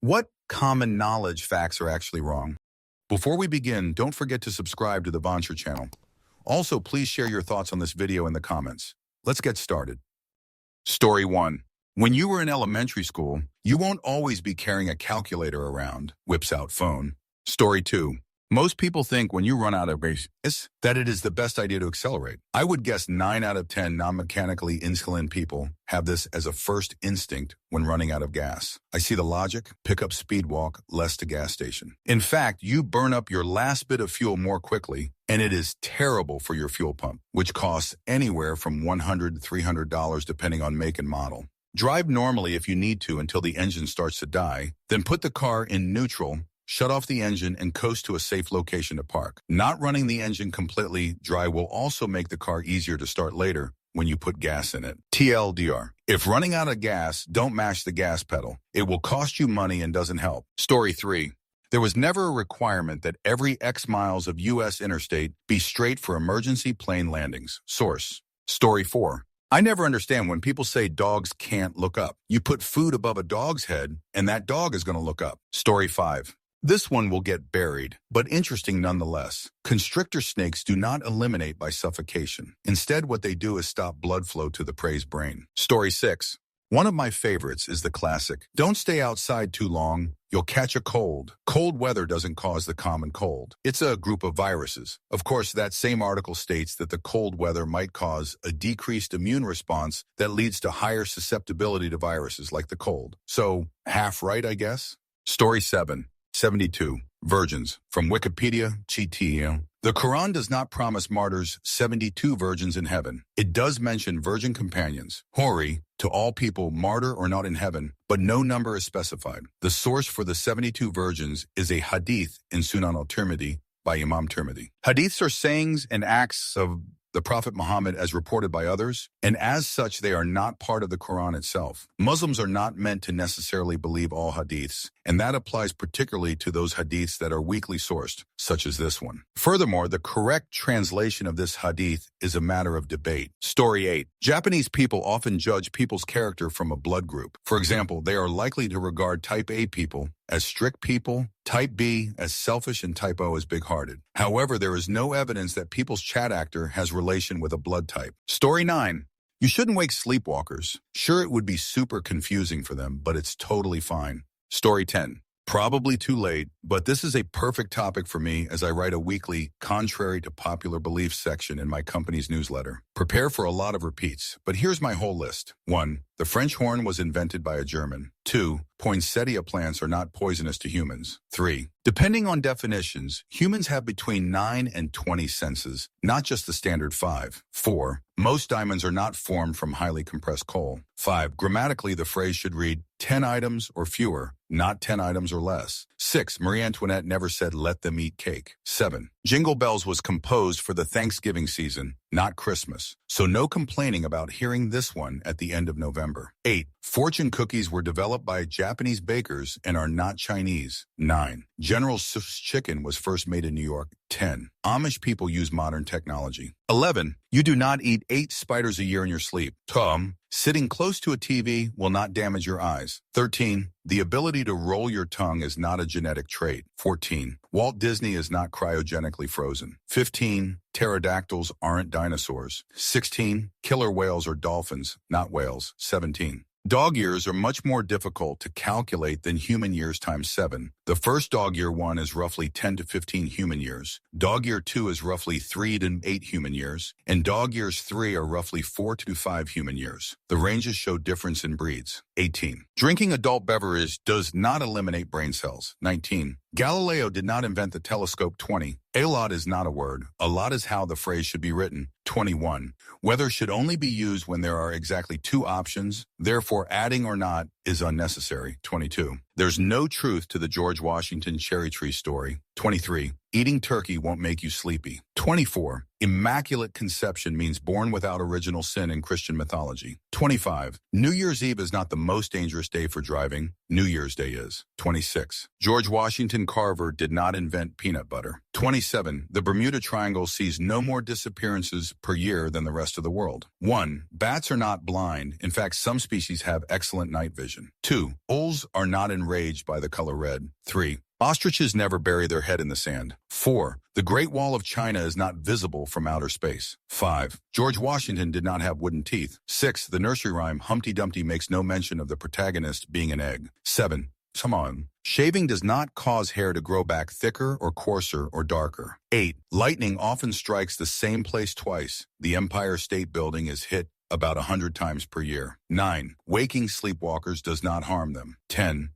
What common knowledge facts are actually wrong? Before we begin, don't forget to subscribe to the Vancher channel. Also, please share your thoughts on this video in the comments. Let's get started. Story 1. When you were in elementary school, you won't always be carrying a calculator around, whips out phone. Story 2. Most people think when you run out of gas that it is the best idea to accelerate. I would guess 9 out of 10 non-mechanically insulin people have this as a first instinct when running out of gas. I see the logic: pick up speed walk, less to gas station. In fact, you burn up your last bit of fuel more quickly, and it is terrible for your fuel pump, which costs anywhere from $100 to $300 depending on make and model. Drive normally if you need to until the engine starts to die, then put the car in neutral, shut off the engine, and coast to a safe location to park. Not running the engine completely dry will also make the car easier to start later when you put gas in it. TLDR. If running out of gas, don't mash the gas pedal. It will cost you money and doesn't help. Story 3. There was never a requirement that every X miles of U.S. interstate be straight for emergency plane landings. Source. Story 4. I never understand when people say dogs can't look up. You put food above a dog's head, and that dog is going to look up. Story 5. This one will get buried, but interesting nonetheless. Constrictor snakes do not eliminate by suffocation. Instead, what they do is stop blood flow to the prey's brain. Story 6. One of my favorites is the classic: don't stay outside too long, you'll catch a cold. Cold weather doesn't cause the common cold. It's a group of viruses. Of course, that same article states that the cold weather might cause a decreased immune response that leads to higher susceptibility to viruses like the cold. So, half right, I guess? Story 7. 72. Virgins. From Wikipedia, GTL. The Quran does not promise martyrs 72 virgins in heaven. It does mention virgin companions, hori, to all people, martyr or not in heaven, but no number is specified. The source for the 72 virgins is a hadith in Sunan al-Tirmidhi by Imam Tirmidhi. Hadiths are sayings and acts of the Prophet Muhammad as reported by others, and as such they are not part of the Quran itself. Muslims are not meant to necessarily believe all hadiths, and that applies particularly to those hadiths that are weakly sourced, such as this one. Furthermore, the correct translation of this hadith is a matter of debate. Story 8. Japanese people often judge people's character from a blood group. For example, they are likely to regard type A people as strict people, type B as selfish, and type O as big-hearted. However, there is no evidence that people's chat actor has relation with a blood type. Story 9. You shouldn't wake sleepwalkers. Sure, it would be super confusing for them, but it's totally fine. Story 10. Probably too late, but this is a perfect topic for me as I write a weekly contrary to popular beliefs section in my company's newsletter. Prepare for a lot of repeats, but here's my whole list. 1. The French horn was invented by a German. 2. Poinsettia plants are not poisonous to humans. 3. Depending on definitions, humans have between 9 and 20 senses, not just the standard 5. 4. Most diamonds are not formed from highly compressed coal. 5. Grammatically, the phrase should read 10 items or fewer, not 10 items or less. 6. Marie Antoinette never said let them eat cake. 7. Jingle Bells was composed for the Thanksgiving season, not Christmas. So no complaining about hearing this one at the end of November. 8. Fortune cookies were developed by Japanese bakers and are not Chinese. 9. General Tso's chicken was first made in New York. 10. Amish people use modern technology. 11. You do not eat 8 spiders a year in your sleep. Tom. Sitting close to a TV will not damage your eyes. 13. The ability to roll your tongue is not a genetic trait. 14. Walt Disney is not cryogenically frozen. 15. Pterodactyls aren't dinosaurs. 16. Killer whales are dolphins, not whales. 17. Dog years are much more difficult to calculate than human years times 7. The first dog year 1 is roughly 10 to 15 human years. Dog year 2 is roughly 3 to 8 human years. And dog years 3 are roughly 4 to 5 human years. The ranges show difference in breeds. 18. Drinking adult beverage does not eliminate brain cells. 19. Galileo did not invent the telescope. 20. A lot is not a word. A lot is how the phrase should be written. 21. Whether should only be used when there are exactly 2 options. Therefore, adding or not is unnecessary. 22. There's no truth to the George Washington cherry tree story. 23. Eating turkey won't make you sleepy. 24. Immaculate conception means born without original sin in Christian mythology. 25. New Year's Eve is not the most dangerous day for driving. New Year's Day is. 26. George Washington Carver did not invent peanut butter. 27. The Bermuda Triangle sees no more disappearances per year than the rest of the world. 1. Bats are not blind. In fact, some species have excellent night vision. 2. Owls are not enraged by the color red. 3. Ostriches never bury their head in the sand. 4. The Great Wall of China is not visible from outer space. 5. George Washington did not have wooden teeth. 6. The nursery rhyme Humpty Dumpty makes no mention of the protagonist being an egg. 7. Come on. Shaving does not cause hair to grow back thicker or coarser or darker. 8. Lightning often strikes the same place twice. The Empire State Building is hit about 100 times per year. 9. Waking sleepwalkers does not harm them. 10.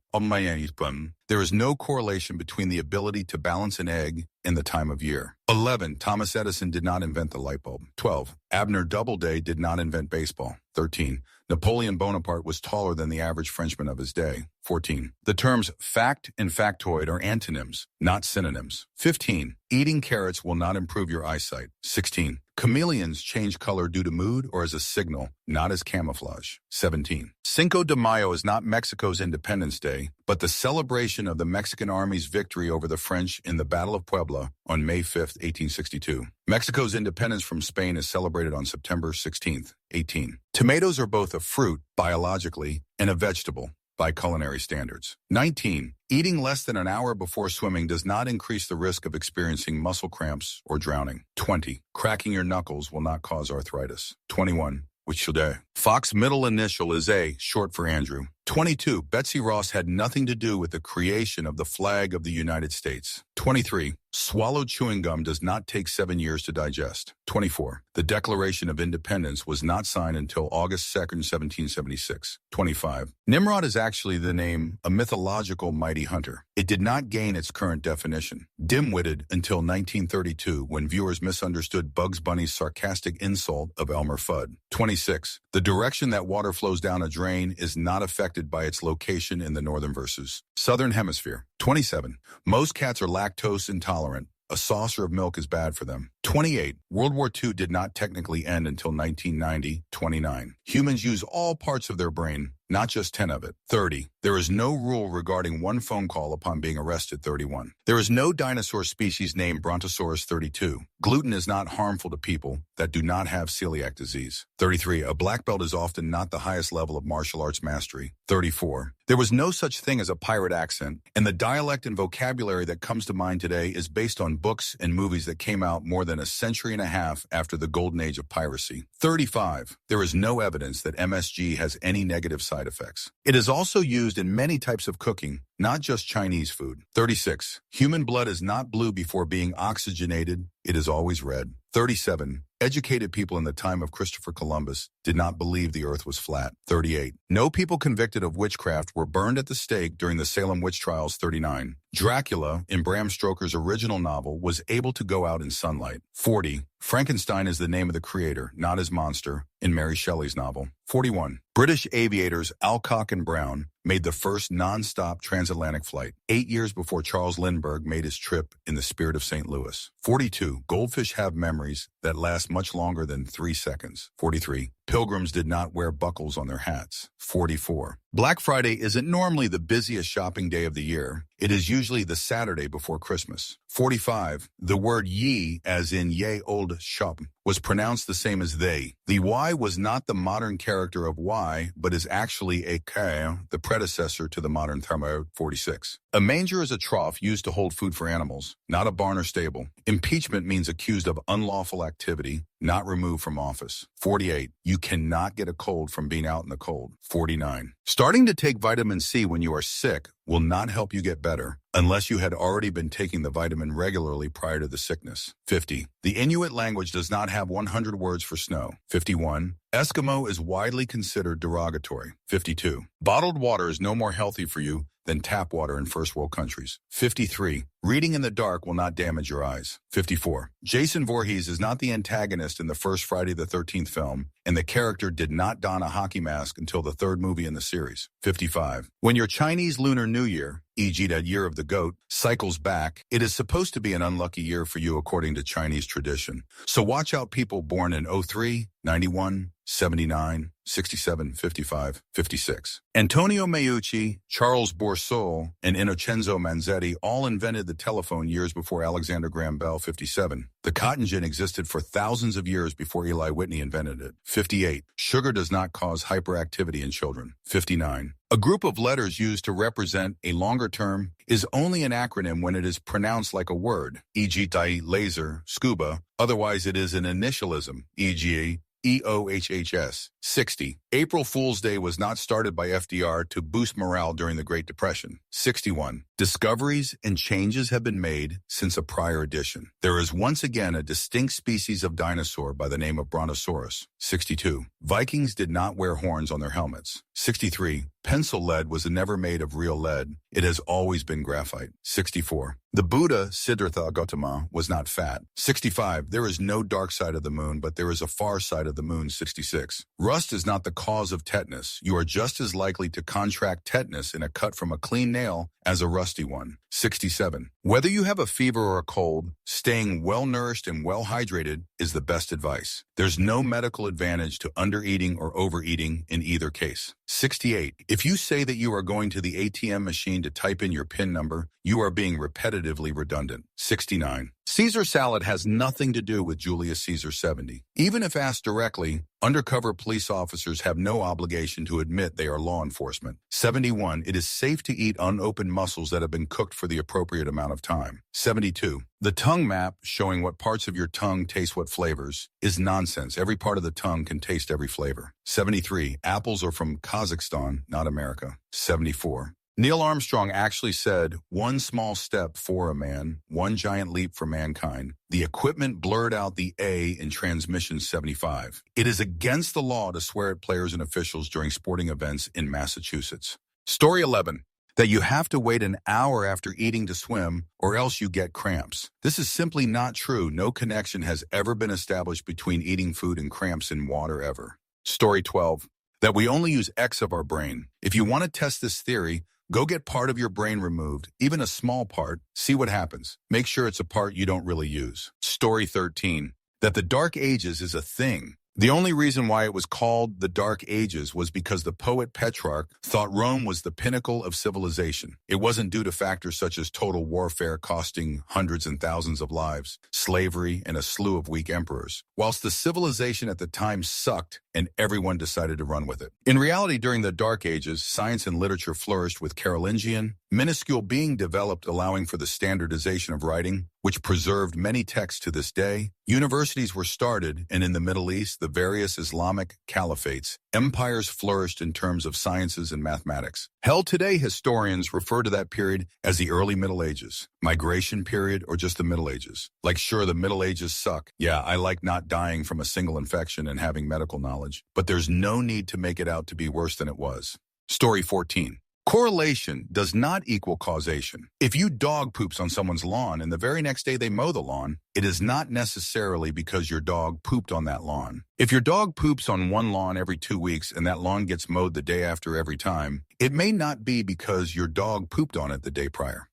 There is no correlation between the ability to balance an egg and the time of year. 11. Thomas Edison did not invent the light bulb. 12. Abner Doubleday did not invent baseball. 13. Napoleon Bonaparte was taller than the average Frenchman of his day. 14. The terms fact and factoid are antonyms, not synonyms. 15. Eating carrots will not improve your eyesight. 16. Chameleons change color due to mood or as a signal, not as camouflage. 17. Cinco de Mayo is not Mexico's Independence Day, but the celebration of the Mexican Army's victory over the French in the Battle of Puebla on May 5, 1862. Mexico's independence from Spain is celebrated on September 16, 18. Tomatoes are both a fruit, biologically, and a vegetable, by culinary standards. 19. Eating less than an hour before swimming does not increase the risk of experiencing muscle cramps or drowning. 20. Cracking your knuckles will not cause arthritis. 21. Which should I? Fox's middle initial is A, short for Andrew. 22. Betsy Ross had nothing to do with the creation of the flag of the United States. 23. Swallowed chewing gum does not take 7 years to digest. 24. The Declaration of Independence was not signed until August 2nd, 1776. 25. Nimrod is actually the name, a mythological mighty hunter. It did not gain its current definition. Dim-witted until 1932, when viewers misunderstood Bugs Bunny's sarcastic insult of Elmer Fudd. 26. The direction that water flows down a drain is not affected by its location in the northern versus southern hemisphere. 27. Most cats are lactose intolerant. A saucer of milk is bad for them. 28. World War II did not technically end until 1990. 29. Humans use all parts of their brain, not just 10 of it. 30. There is no rule regarding one phone call upon being arrested. 31. There is no dinosaur species named Brontosaurus. 32. Gluten is not harmful to people that do not have celiac disease. 33. A black belt is often not the highest level of martial arts mastery. 34. There was no such thing as a pirate accent, and the dialect and vocabulary that comes to mind today is based on books and movies that came out more than a century and a half after the golden age of piracy. 35. There is no evidence that MSG has any negative side effects. It is also used in many types of cooking, not just Chinese food. 36. Human blood is not blue before being oxygenated. It is always red. 37. Educated people in the time of Christopher Columbus did not believe the earth was flat. 38. No people convicted of witchcraft were burned at the stake during the Salem witch trials. 39. Dracula, in Bram Stoker's original novel, was able to go out in sunlight. 40. Frankenstein is the name of the creator, not his monster, in Mary Shelley's novel. 41. British aviators Alcock and Brown made the first non-stop transatlantic flight, 8 years before Charles Lindbergh made his trip in the Spirit of St. Louis. 42. Goldfish have memories that last much longer than 3 seconds. 43. Pilgrims did not wear buckles on their hats. 44. Black Friday isn't normally the busiest shopping day of the year. It is usually the Saturday before Christmas. 45. The word ye, as in ye old shop, was pronounced the same as they. The Y was not the modern character of Y, but is actually a K, the predecessor to the modern thermo. 46. A manger is a trough used to hold food for animals, not a barn or stable. Impeachment means accused of unlawful activity, not removed from office. 48. You cannot get a cold from being out in the cold. 49. Starting to take vitamin C when you are sick will not help you get better unless you had already been taking the vitamin regularly prior to the sickness. 50. The Inuit language does not have 100 words for snow. 51. Eskimo is widely considered derogatory. 52. Bottled water is no more healthy for you than tap water in first world countries. 53. Reading in the dark will not damage your eyes. 54. Jason Voorhees is not the antagonist in the first Friday the 13th film, and the character did not don a hockey mask until the third movie in the series. 55. When your Chinese Lunar New Year, e.g. that year of the goat, cycles back, it is supposed to be an unlucky year for you according to Chinese tradition. So watch out people born in 03, 91, 79, 67, 55, 56. Antonio Meucci, Charles Bourseul, and Innocenzo Manzetti all invented the telephone years before Alexander Graham Bell, 57. The cotton gin existed for thousands of years before Eli Whitney invented it. 58. Sugar does not cause hyperactivity in children. 59. A group of letters used to represent a longer term is only an acronym when it is pronounced like a word, e.g. tai, laser, scuba. Otherwise, it is an initialism, e.g. EOHHS. 60. April Fool's Day was not started by FDR to boost morale during the Great Depression. 61. Discoveries and changes have been made since a prior edition. There is once again a distinct species of dinosaur by the name of Brontosaurus. 62. Vikings did not wear horns on their helmets. 63. Pencil lead was never made of real lead. It has always been graphite. 64. The Buddha, Siddhartha Gautama, was not fat. 65. There is no dark side of the moon, but there is a far side of the moon. 66. Rust is not the cause of tetanus. You are just as likely to contract tetanus in a cut from a clean nail as a rusty one. 67. Whether you have a fever or a cold, staying well-nourished and well-hydrated is the best advice. There's no medical advantage to undereating or overeating in either case. 68. If you say that you are going to the ATM machine to type in your PIN number, you are being repetitively redundant. 69. Caesar salad has nothing to do with Julius Caesar 70. Even if asked directly, undercover police officers have no obligation to admit they are law enforcement. 71. It is safe to eat unopened mussels that have been cooked for the appropriate amount of time. 72. The tongue map, showing what parts of your tongue taste what flavors, is nonsense. Every part of the tongue can taste every flavor. 73. Apples are from Kazakhstan, not America. 74. Neil Armstrong actually said, "One small step for a man, one giant leap for mankind." The equipment blurred out the A in transmission 75. It is against the law to swear at players and officials during sporting events in Massachusetts. Story 11. That you have to wait an hour after eating to swim, or else you get cramps. This is simply not true. No connection has ever been established between eating food and cramps in water ever. Story 12. That we only use X of our brain. If you want to test this theory, go get part of your brain removed, even a small part, see what happens. Make sure it's a part you don't really use. Story 13. That the Dark Ages is a thing. The only reason why it was called the Dark Ages was because the poet Petrarch thought Rome was the pinnacle of civilization. It wasn't due to factors such as total warfare costing hundreds and thousands of lives, slavery, and a slew of weak emperors. Whilst the civilization at the time sucked, and everyone decided to run with it. In reality, during the Dark Ages, science and literature flourished with Carolingian, minuscule being developed allowing for the standardization of writing, which preserved many texts to this day. Universities were started, and in the Middle East, the various Islamic caliphates, empires flourished in terms of sciences and mathematics. Hell, today historians refer to that period as the early Middle Ages, migration period, or just the Middle Ages. Like, sure, the Middle Ages suck. Yeah, I like not dying from a single infection and having medical knowledge, but there's no need to make it out to be worse than it was. Story 14. Correlation does not equal causation. If you dog poops on someone's lawn and the very next day they mow the lawn, it is not necessarily because your dog pooped on that lawn. If your dog poops on one lawn every 2 weeks and that lawn gets mowed the day after every time, it may not be because your dog pooped on it the day prior.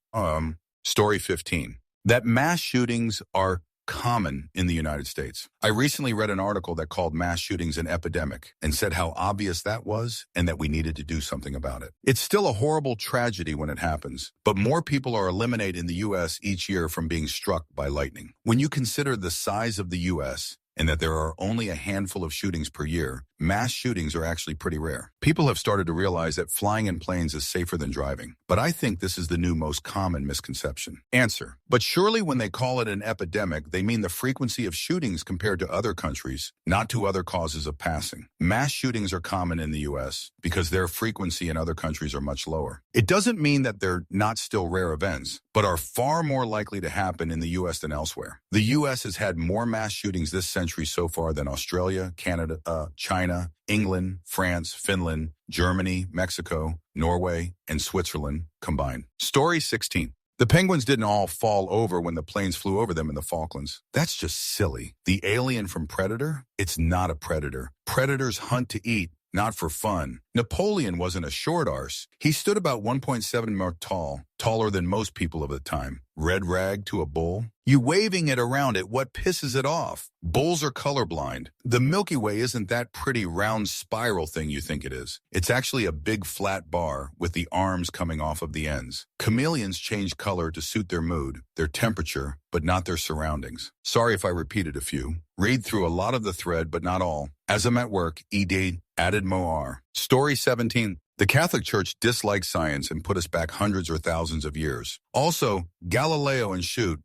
Story 15. That mass shootings are common in the United States. I recently read an article that called mass shootings an epidemic and said how obvious that was and that we needed to do something about it. It's still a horrible tragedy when it happens, but more people are eliminated in the U.S. each year from being struck by lightning. When you consider the size of the U.S., and that there are only a handful of shootings per year, mass shootings are actually pretty rare. People have started to realize that flying in planes is safer than driving, but I think this is the new most common misconception. Answer. But surely when they call it an epidemic, they mean the frequency of shootings compared to other countries, not to other causes of passing. Mass shootings are common in the U.S. because their frequency in other countries are much lower. It doesn't mean that they're not still rare events, but are far more likely to happen in the U.S. than elsewhere. The U.S. has had more mass shootings this century so far than Australia, Canada, China, England, France, Finland, Germany, Mexico, Norway, and Switzerland combined. Story 16. The penguins didn't all fall over when the planes flew over them in the Falklands. That's just silly. The alien from Predator? It's not a predator. Predators hunt to eat, not for fun. Napoleon wasn't a short arse. He stood about 1.7 more tall, taller than most people of the time. Red rag to a bull? You waving it around it, what pisses it off? Bulls are colorblind. The Milky Way isn't that pretty round spiral thing you think it is. It's actually a big flat bar with the arms coming off of the ends. Chameleons change color to suit their mood, their temperature, but not their surroundings. Sorry if I repeated a few. Read through a lot of the thread, but not all. As I'm at work, ed added moar. Story 17. The Catholic Church disliked science and put us back hundreds or thousands of years. Also, Galileo and shoot,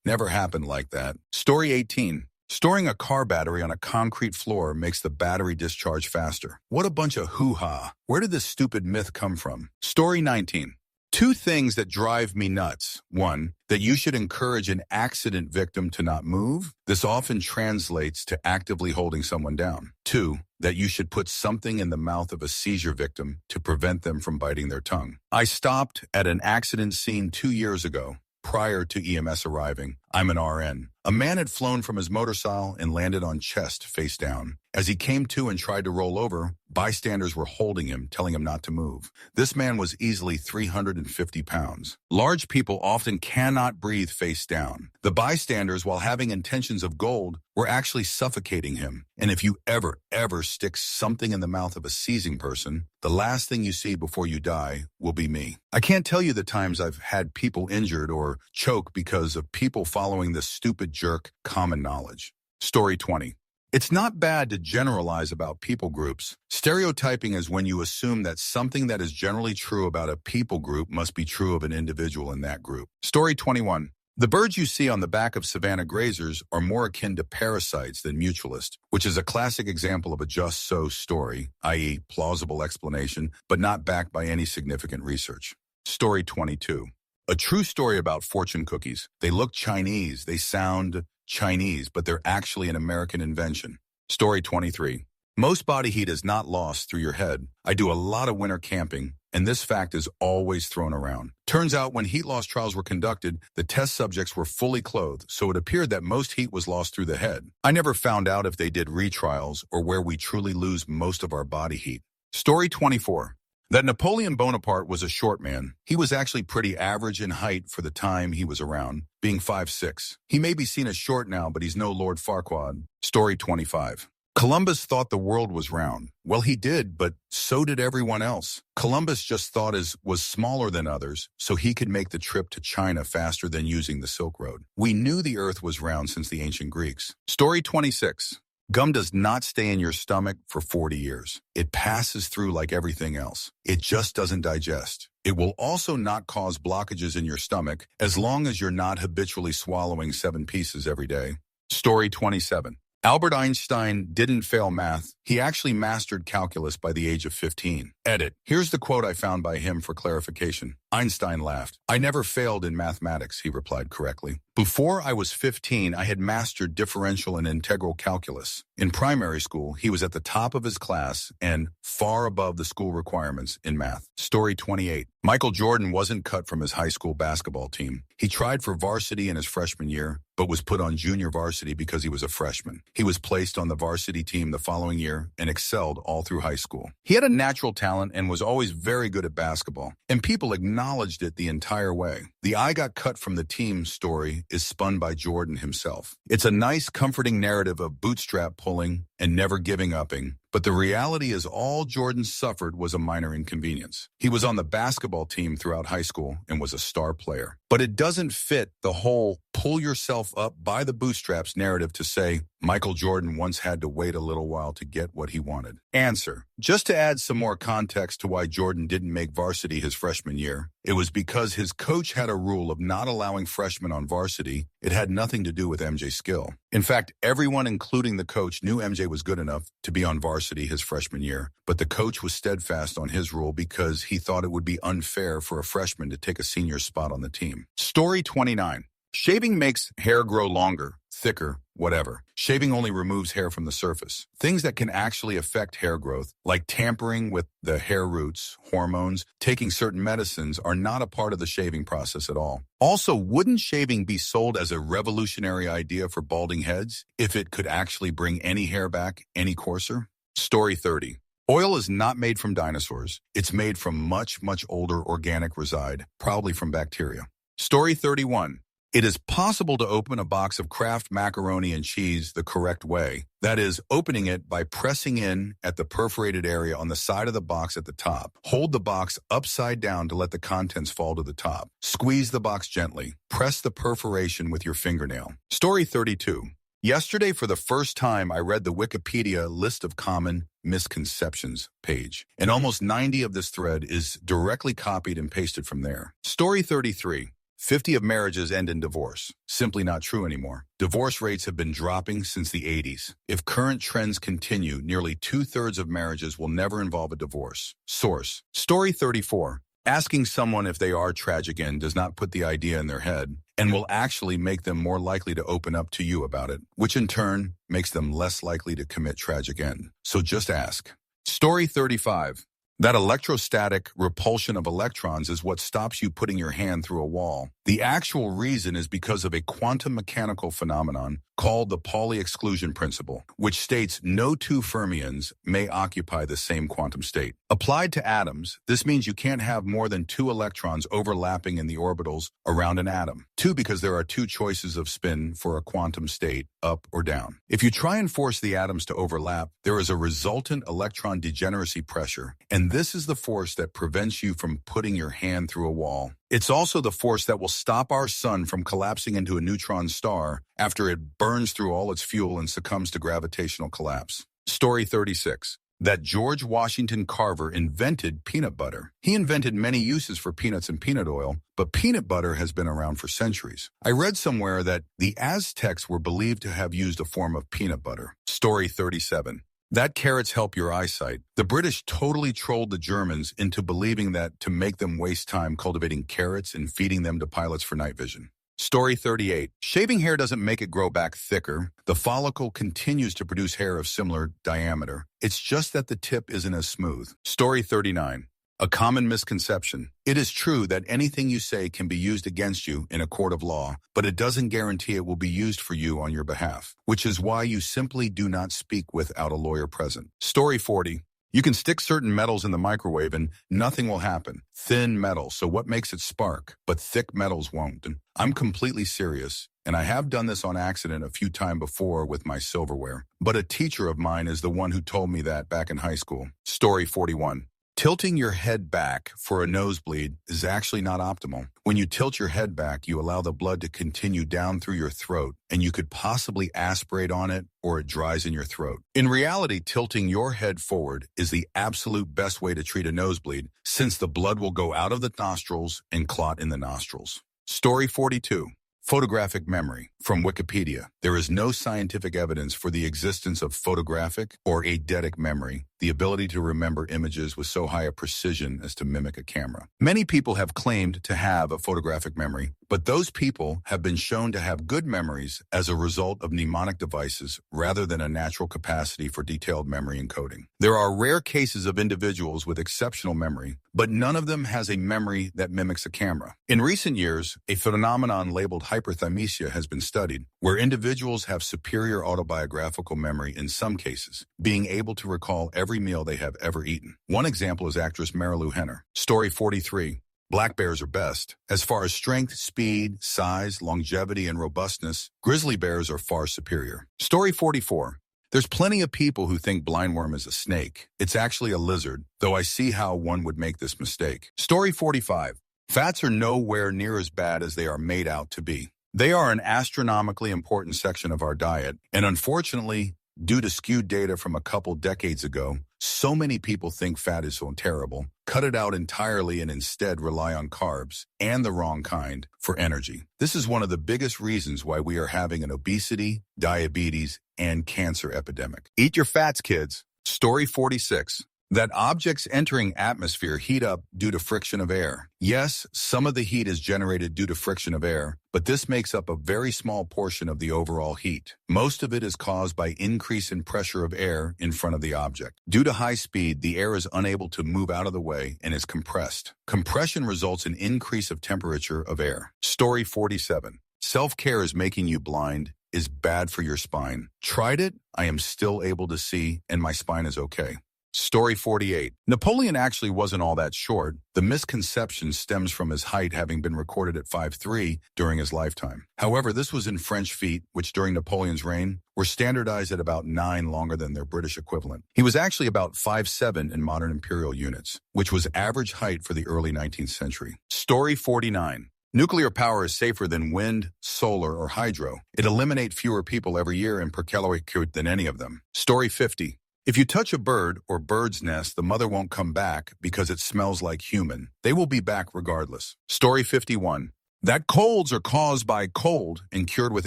never happened like that. Story 18. Storing a car battery on a concrete floor makes the battery discharge faster. What a bunch of hoo-ha. Where did this stupid myth come from? Story 19. 2 things that drive me nuts. 1, that you should encourage an accident victim to not move. This often translates to actively holding someone down. 2, that you should put something in the mouth of a seizure victim to prevent them from biting their tongue. I stopped at an accident scene 2 years ago, prior to EMS arriving. I'm an RN. A man had flown from his motorcycle and landed on chest, face down. As he came to and tried to roll over, bystanders were holding him, telling him not to move. This man was easily 350 pounds. Large people often cannot breathe face down. The bystanders, while having intentions of gold, were actually suffocating him. And if you ever stick something in the mouth of a seizing person, the last thing you see before you die will be me. I can't tell you the times I've had people injured or choke because of people following this stupid jerk common knowledge. Story 20. It's not bad to generalize about people groups. Stereotyping is when you assume that something that is generally true about a people group must be true of an individual in that group. Story 21. The birds you see on the back of savanna grazers are more akin to parasites than mutualists, which is a classic example of a just so story, i.e. plausible explanation, but not backed by any significant research. Story 22. A true story about fortune cookies. They look Chinese, they sound Chinese, but they're actually an American invention. Story 23. Most body heat is not lost through your head. I do a lot of winter camping, and this fact is always thrown around. Turns out when heat loss trials were conducted, the test subjects were fully clothed, so it appeared that most heat was lost through the head. I never found out if they did retrials or where we truly lose most of our body heat. Story 24. That Napoleon Bonaparte was a short man. He was actually pretty average in height for the time he was around, being 5'6". He may be seen as short now, but he's no Lord Farquaad. Story 25. Columbus thought the world was round. Well, he did, but so did everyone else. Columbus just thought was smaller than others, so he could make the trip to China faster than using the Silk Road. We knew the earth was round since the ancient Greeks. Story 26. Gum does not stay in your stomach for 40 years. It passes through like everything else. It just doesn't digest. It will also not cause blockages in your stomach as long as you're not habitually swallowing 7 pieces every day. Story 27. Albert Einstein didn't fail math. He actually mastered calculus by the age of 15. Edit. Here's the quote I found by him for clarification. Einstein laughed. I never failed in mathematics, he replied correctly. Before I was 15, I had mastered differential and integral calculus. In primary school, he was at the top of his class and far above the school requirements in math. Story 28. Michael Jordan wasn't cut from his high school basketball team. He tried for varsity in his freshman year, but was put on junior varsity because he was a freshman. He was placed on the varsity team the following year and excelled all through high school. He had a natural talent and was always very good at basketball, and people acknowledged it the entire way. The I got cut from the team story is spun by Jordan himself. It's a nice, comforting narrative of bootstrap pulling and never giving upping, but the reality is all Jordan suffered was a minor inconvenience. He was on the basketball team throughout high school and was a star player. But it doesn't fit the whole pull yourself up by the bootstraps narrative to say Michael Jordan once had to wait a little while to get what he wanted. Answer. Just to add some more context to why Jordan didn't make varsity his freshman year, it was because his coach had a rule of not allowing freshmen on varsity. It had nothing to do with MJ's skill. In fact, everyone, including the coach, knew MJ was good enough to be on varsity his freshman year, but the coach was steadfast on his rule because he thought it would be unfair for a freshman to take a senior spot on the team. Story 29. Shaving makes hair grow longer, thicker, whatever. Shaving only removes hair from the surface. Things that can actually affect hair growth, like tampering with the hair roots, hormones, taking certain medicines, are not a part of the shaving process at all. Also, wouldn't shaving be sold as a revolutionary idea for balding heads if it could actually bring any hair back any coarser? Story 30. Oil is not made from dinosaurs. It's made from much, much older organic reside, probably from bacteria. Story 31. It is possible to open a box of Kraft macaroni and cheese the correct way. That is, opening it by pressing in at the perforated area on the side of the box at the top. Hold the box upside down to let the contents fall to the top. Squeeze the box gently. Press the perforation with your fingernail. Story 32. Yesterday, for the first time, I read the Wikipedia list of common misconceptions page, and almost 90 of this thread is directly copied and pasted from there. Story 33. 50 of marriages end in divorce. Simply not true anymore. Divorce rates have been dropping since the 80s. If current trends continue, nearly 2/3 of marriages will never involve a divorce. Source. Story 34. Asking someone if they are tragic end does not put the idea in their head and will actually make them more likely to open up to you about it, which in turn makes them less likely to commit tragic end. So just ask. Story 35. That electrostatic repulsion of electrons is what stops you putting your hand through a wall. The actual reason is because of a quantum mechanical phenomenon called the Pauli exclusion principle, which states no two fermions may occupy the same quantum state. Applied to atoms, this means you can't have more than 2 electrons overlapping in the orbitals around an atom. 2 because there are 2 choices of spin for a quantum state, up or down. If you try and force the atoms to overlap, there is a resultant electron degeneracy pressure, and this is the force that prevents you from putting your hand through a wall. It's also the force that will stop our sun from collapsing into a neutron star after it burns through all its fuel and succumbs to gravitational collapse. Story 36. That George Washington Carver invented peanut butter. He invented many uses for peanuts and peanut oil, but peanut butter has been around for centuries. I read somewhere that the Aztecs were believed to have used a form of peanut butter. Story 37. That carrots help your eyesight. The British totally trolled the Germans into believing that to make them waste time cultivating carrots and feeding them to pilots for night vision. Story 38. Shaving hair doesn't make it grow back thicker. The follicle continues to produce hair of similar diameter. It's just that the tip isn't as smooth. Story 39. A common misconception. It is true that anything you say can be used against you in a court of law, but it doesn't guarantee it will be used for you on your behalf, which is why you simply do not speak without a lawyer present. Story 40. You can stick certain metals in the microwave and nothing will happen. Thin metal, so what makes it spark? But thick metals won't. And I'm completely serious, and I have done this on accident a few times before with my silverware. But a teacher of mine is the one who told me that back in high school. Story 41. Tilting your head back for a nosebleed is actually not optimal. When you tilt your head back, you allow the blood to continue down through your throat, and you could possibly aspirate on it or it dries in your throat. In reality, tilting your head forward is the absolute best way to treat a nosebleed, since the blood will go out of the nostrils and clot in the nostrils. Story 42. Photographic memory. From Wikipedia, there is no scientific evidence for the existence of photographic or eidetic memory, the ability to remember images with so high a precision as to mimic a camera. Many people have claimed to have a photographic memory, but those people have been shown to have good memories as a result of mnemonic devices rather than a natural capacity for detailed memory encoding. There are rare cases of individuals with exceptional memory, but none of them has a memory that mimics a camera. In recent years, a phenomenon labeled hyperthymesia has been studied, where individuals have superior autobiographical memory in some cases, being able to recall every meal they have ever eaten. One example is actress Marilu Henner. Story 43. Black bears are best. As far as strength, speed, size, longevity, and robustness, grizzly bears are far superior. Story 44. There's plenty of people who think blindworm is a snake. It's actually a lizard, though I see how one would make this mistake. Story 45. Fats are nowhere near as bad as they are made out to be. They are an astronomically important section of our diet, and unfortunately, due to skewed data from a couple decades ago, so many people think fat is so terrible, cut it out entirely and instead rely on carbs, and the wrong kind, for energy. This is one of the biggest reasons why we are having an obesity, diabetes, and cancer epidemic. Eat your fats, kids. Story 46. That objects entering atmosphere heat up due to friction of air. Yes, some of the heat is generated due to friction of air, but this makes up a very small portion of the overall heat. Most of it is caused by increase in pressure of air in front of the object. Due to high speed, the air is unable to move out of the way and is compressed. Compression results in increase of temperature of air. Story 47. Self-care is making you blind is bad for your spine. Tried it, I am still able to see, and my spine is okay. Story 48. Napoleon actually wasn't all that short. The misconception stems from his height having been recorded at 5'3" during his lifetime. However, this was in French feet, which during Napoleon's reign were standardized at about 9 longer than their British equivalent. He was actually about 5'7" in modern imperial units, which was average height for the early 19th century. Story 49. Nuclear power is safer than wind, solar, or hydro. It eliminates fewer people every year in per calorie than any of them. Story 50. If you touch a bird or bird's nest, the mother won't come back because it smells like human. They will be back regardless. Story 51. That colds are caused by cold and cured with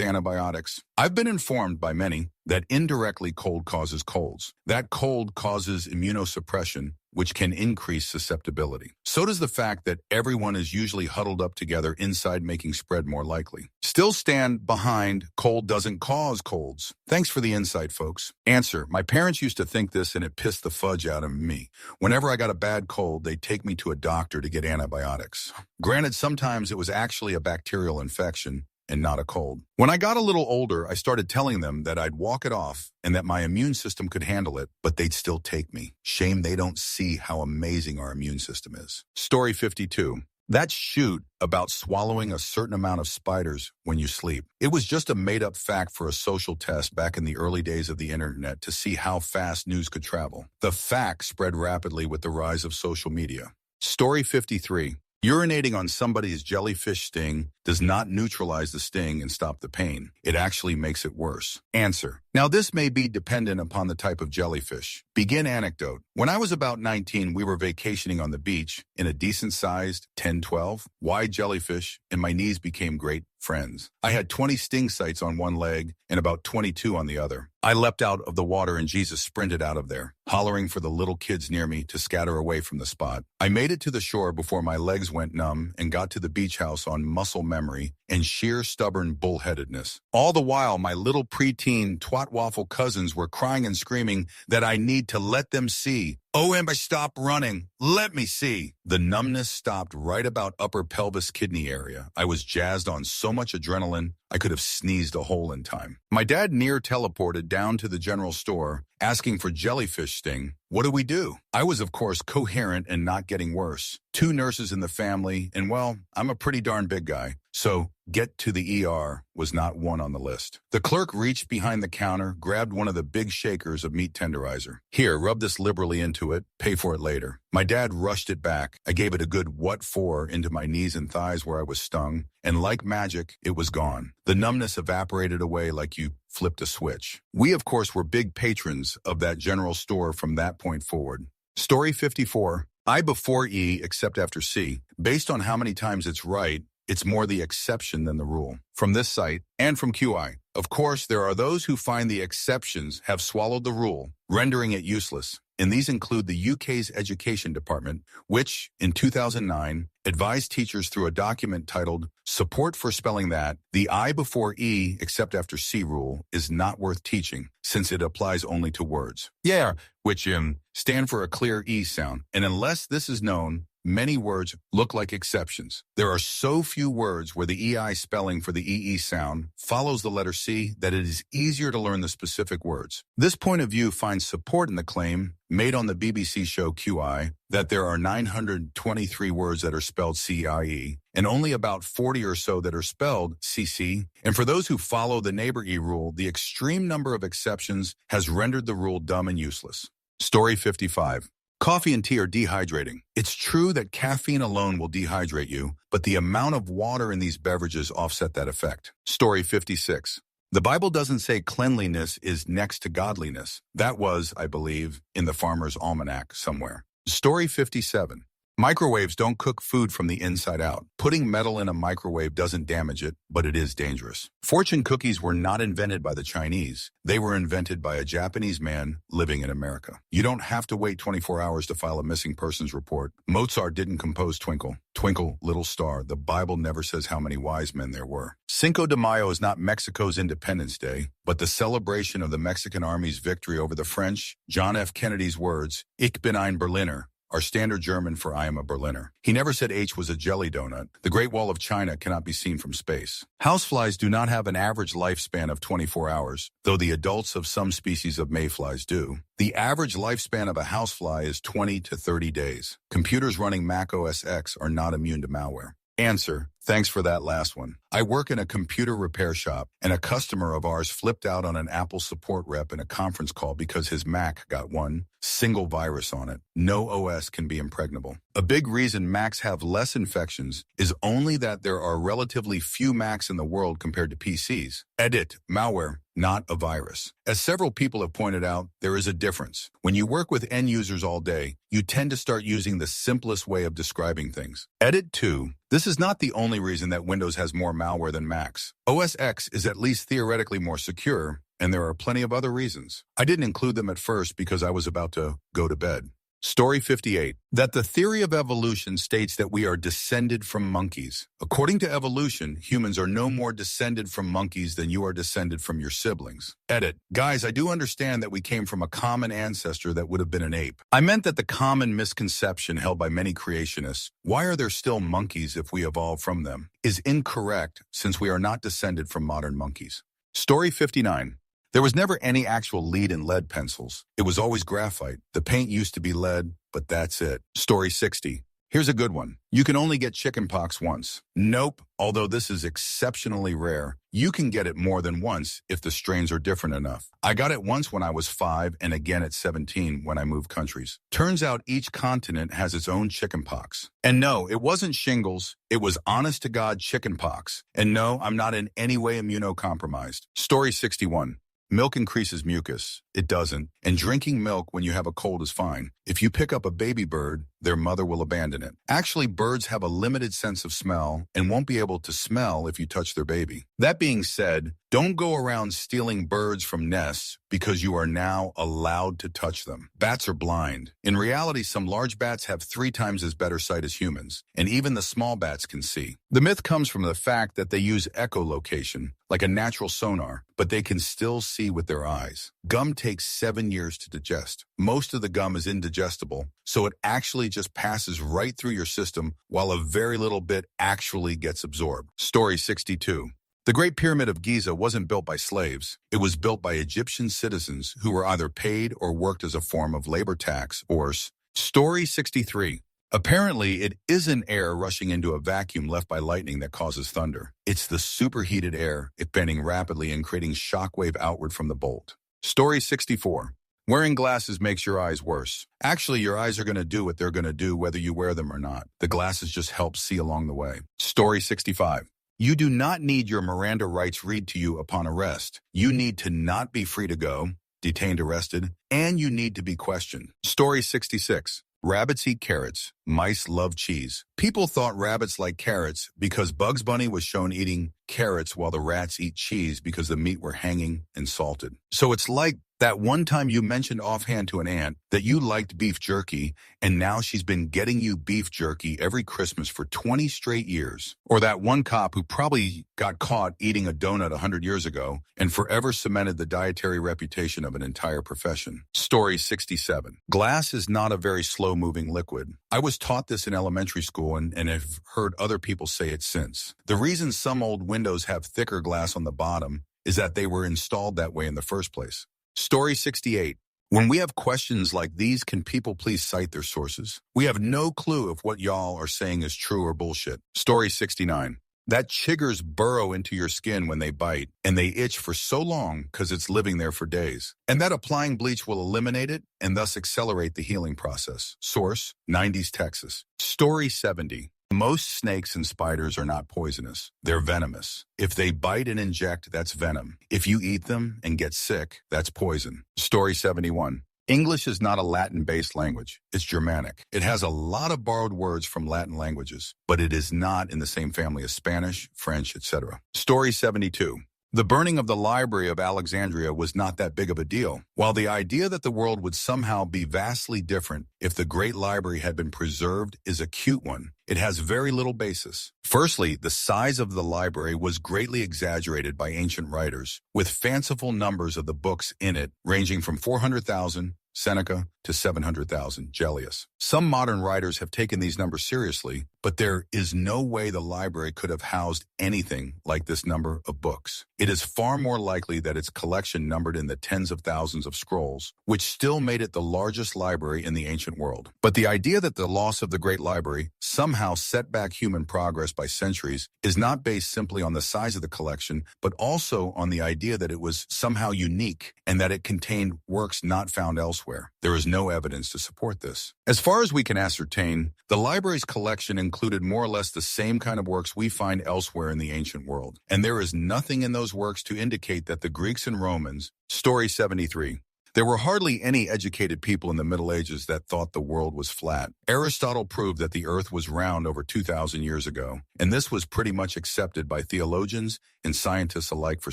antibiotics. I've been informed by many that indirectly cold causes colds. That cold causes immunosuppression, which can increase susceptibility. So does the fact that everyone is usually huddled up together inside, making spread more likely. Still stand behind cold doesn't cause colds. Thanks for the insight, folks. Answer. My parents used to think this and it pissed the fudge out of me. Whenever I got a bad cold, they'd take me to a doctor to get antibiotics. Granted, sometimes it was actually a bacterial infection and not a cold. When I got a little older, I started telling them that I'd walk it off and that my immune system could handle it, but they'd still take me. Shame they don't see how amazing our immune system is. Story 52. That shoot about swallowing a certain amount of spiders when you sleep. It was just a made-up fact for a social test back in the early days of the internet to see how fast news could travel. The fact spread rapidly with the rise of social media. Story 53. Urinating on somebody's jellyfish sting does not neutralize the sting and stop the pain. It actually makes it worse. Answer. Now, this may be dependent upon the type of jellyfish. Begin anecdote. When I was about 19, we were vacationing on the beach in a decent-sized 10-12 wide jellyfish, and my knees became great friends. I had 20 sting sites on one leg and about 22 on the other. I leapt out of the water and Jesus sprinted out of there, hollering for the little kids near me to scatter away from the spot. I made it to the shore before my legs went numb and got to the beach house on muscle memory and sheer stubborn bullheadedness. All the while, my little preteen twat-waffle cousins were crying and screaming that I need to let them see. Oh, Amber, stop running. Let me see. The numbness stopped right about upper pelvis kidney area. I was jazzed on so much adrenaline, I could have sneezed a hole in time. My dad near teleported down to the general store, asking for jellyfish sting. What do we do? I was, of course, coherent and not getting worse. 2 nurses in the family, and well, I'm a pretty darn big guy. So, get to the ER was not one on the list. The clerk reached behind the counter, grabbed one of the big shakers of meat tenderizer. Here, rub this liberally into it, pay for it later. My dad rushed it back. I gave it a good what for into my knees and thighs where I was stung, and like magic, it was gone. The numbness evaporated away like you flipped a switch. We, of course, were big patrons of that general store from that point forward. Story 54. I before E except after C. Based on how many times it's right, it's more the exception than the rule. From this site and from QI. Of course, there are those who find the exceptions have swallowed the rule, rendering it useless. And these include the UK's Education Department, which, in 2009, advised teachers through a document titled Support for Spelling that the I before E except after C rule is not worth teaching since it applies only to words. Yeah, which stand for a clear E sound. And unless this is known, many words look like exceptions. There are so few words where the EI spelling for the EE sound follows the letter C that it is easier to learn the specific words. This point of view finds support in the claim made on the BBC show QI that there are 923 words that are spelled CIE and only about 40 or so that are spelled CC. And for those who follow the neighbor E rule, the extreme number of exceptions has rendered the rule dumb and useless. Story 55. Coffee and tea are dehydrating. It's true that caffeine alone will dehydrate you, but the amount of water in these beverages offset that effect. Story 56. The Bible doesn't say cleanliness is next to godliness. That was, I believe, in the Farmer's Almanac somewhere. Story 57. Microwaves don't cook food from the inside out. Putting metal in a microwave doesn't damage it, but it is dangerous. Fortune cookies were not invented by the Chinese. They were invented by a Japanese man living in America. You don't have to wait 24 hours to file a missing persons report. Mozart didn't compose Twinkle, Twinkle, Little Star. The Bible never says how many wise men there were. Cinco de Mayo is not Mexico's Independence Day, but the celebration of the Mexican Army's victory over the French. John F. Kennedy's words, Ich bin ein Berliner, are standard German for I am a Berliner. He never said H was a jelly donut. The Great Wall of China cannot be seen from space. Houseflies do not have an average lifespan of 24 hours, though the adults of some species of mayflies do. The average lifespan of a housefly is 20 to 30 days. Computers running Mac OS X are not immune to malware. Answer: thanks for that last one. I work in a computer repair shop, and a customer of ours flipped out on an Apple support rep in a conference call because his Mac got one single virus on it. No OS can be impregnable. A big reason Macs have less infections is only that there are relatively few Macs in the world compared to PCs. Edit: malware, not a virus. As several people have pointed out, there is a difference. When you work with end users all day, you tend to start using the simplest way of describing things. Edit 2. This is not the only reason that Windows has more malware than Macs. OS X is at least theoretically more secure, and there are plenty of other reasons. I didn't include them at first because I was about to go to bed. Story 58. That the theory of evolution states that we are descended from monkeys. According to evolution, humans are no more descended from monkeys than you are descended from your siblings. Edit: guys, I do understand that we came from a common ancestor that would have been an ape. I meant that the common misconception held by many creationists, why are there still monkeys if we evolved from them, is incorrect since we are not descended from modern monkeys. Story 59. There was never any actual lead in lead pencils. It was always graphite. The paint used to be lead, but that's it. Story 60. Here's a good one. You can only get chickenpox once. Nope. Although this is exceptionally rare, you can get it more than once if the strains are different enough. I got it once when I was 5 and again at 17 when I moved countries. Turns out each continent has its own chickenpox. And no, it wasn't shingles. It was honest to God chickenpox. And no, I'm not in any way immunocompromised. Story 61. Milk increases mucus. It doesn't. And drinking milk when you have a cold is fine. If you pick up a baby bird, their mother will abandon it. Actually, birds have a limited sense of smell and won't be able to smell if you touch their baby. That being said, don't go around stealing birds from nests because you are now allowed to touch them. Bats are blind. In reality, some large bats have 3 times as better sight as humans, and even the small bats can see. The myth comes from the fact that they use echolocation, like a natural sonar, but they can still see with their eyes. Gum takes 7 years to digest. Most of the gum is indigestible, so it actually just passes right through your system while a very little bit actually gets absorbed. Story 62. The Great Pyramid of Giza wasn't built by slaves. It was built by Egyptian citizens who were either paid or worked as a form of labor tax or Story 63. Apparently, it isn't air rushing into a vacuum left by lightning that causes thunder. It's the superheated air expanding rapidly and creating shockwave outward from the bolt. Story 64. Wearing glasses makes your eyes worse. Actually, your eyes are going to do what they're going to do whether you wear them or not. The glasses just help see along the way. Story 65. You do not need your Miranda rights read to you upon arrest. You need to not be free to go, detained, arrested, and you need to be questioned. Story 66. Rabbits eat carrots. Mice love cheese. People thought rabbits like carrots because Bugs Bunny was shown eating carrots while the rats eat cheese because the meat were hanging and salted. So it's like that one time you mentioned offhand to an aunt that you liked beef jerky, and now she's been getting you beef jerky every Christmas for 20 straight years. Or that one cop who probably got caught eating a donut 100 years ago and forever cemented the dietary reputation of an entire profession. Story 67. Glass is not a very slow-moving liquid. I was taught this in elementary school and have heard other people say it since. The reason some old windows have thicker glass on the bottom is that they were installed that way in the first place. Story 68. When we have questions like these, can people please cite their sources? We have no clue if what y'all are saying is true or bullshit. Story 69. That chiggers burrow into your skin when they bite, and they itch for so long because it's living there for days. And that applying bleach will eliminate it and thus accelerate the healing process. Source: 90s Texas. Story 70. Most snakes and spiders are not poisonous. They're venomous. If they bite and inject, that's venom. If you eat them and get sick, that's poison. Story 71. English is not a Latin-based language. It's Germanic. It has a lot of borrowed words from Latin languages, but it is not in the same family as Spanish, French, etc. Story 72. The burning of the Library of Alexandria was not that big of a deal. While the idea that the world would somehow be vastly different if the Great Library had been preserved is a cute one, it has very little basis. Firstly, the size of the library was greatly exaggerated by ancient writers, with fanciful numbers of the books in it ranging from 400,000 Seneca to 700,000 Gellius. Some modern writers have taken these numbers seriously, but there is no way the library could have housed anything like this number of books. It is far more likely that its collection numbered in the tens of thousands of scrolls, which still made it the largest library in the ancient world. But the idea that the loss of the Great Library somehow set back human progress by centuries is not based simply on the size of the collection, but also on the idea that it was somehow unique and that it contained works not found elsewhere. There is no evidence to support this. As far as we can ascertain, the library's collection included more or less the same kind of works we find elsewhere in the ancient world, and there is nothing in those works to indicate that the Greeks and Romans. Story 73. There were hardly any educated people in the Middle Ages that thought the world was flat. Aristotle proved that the earth was round over 2,000 years ago, and this was pretty much accepted by theologians and scientists alike for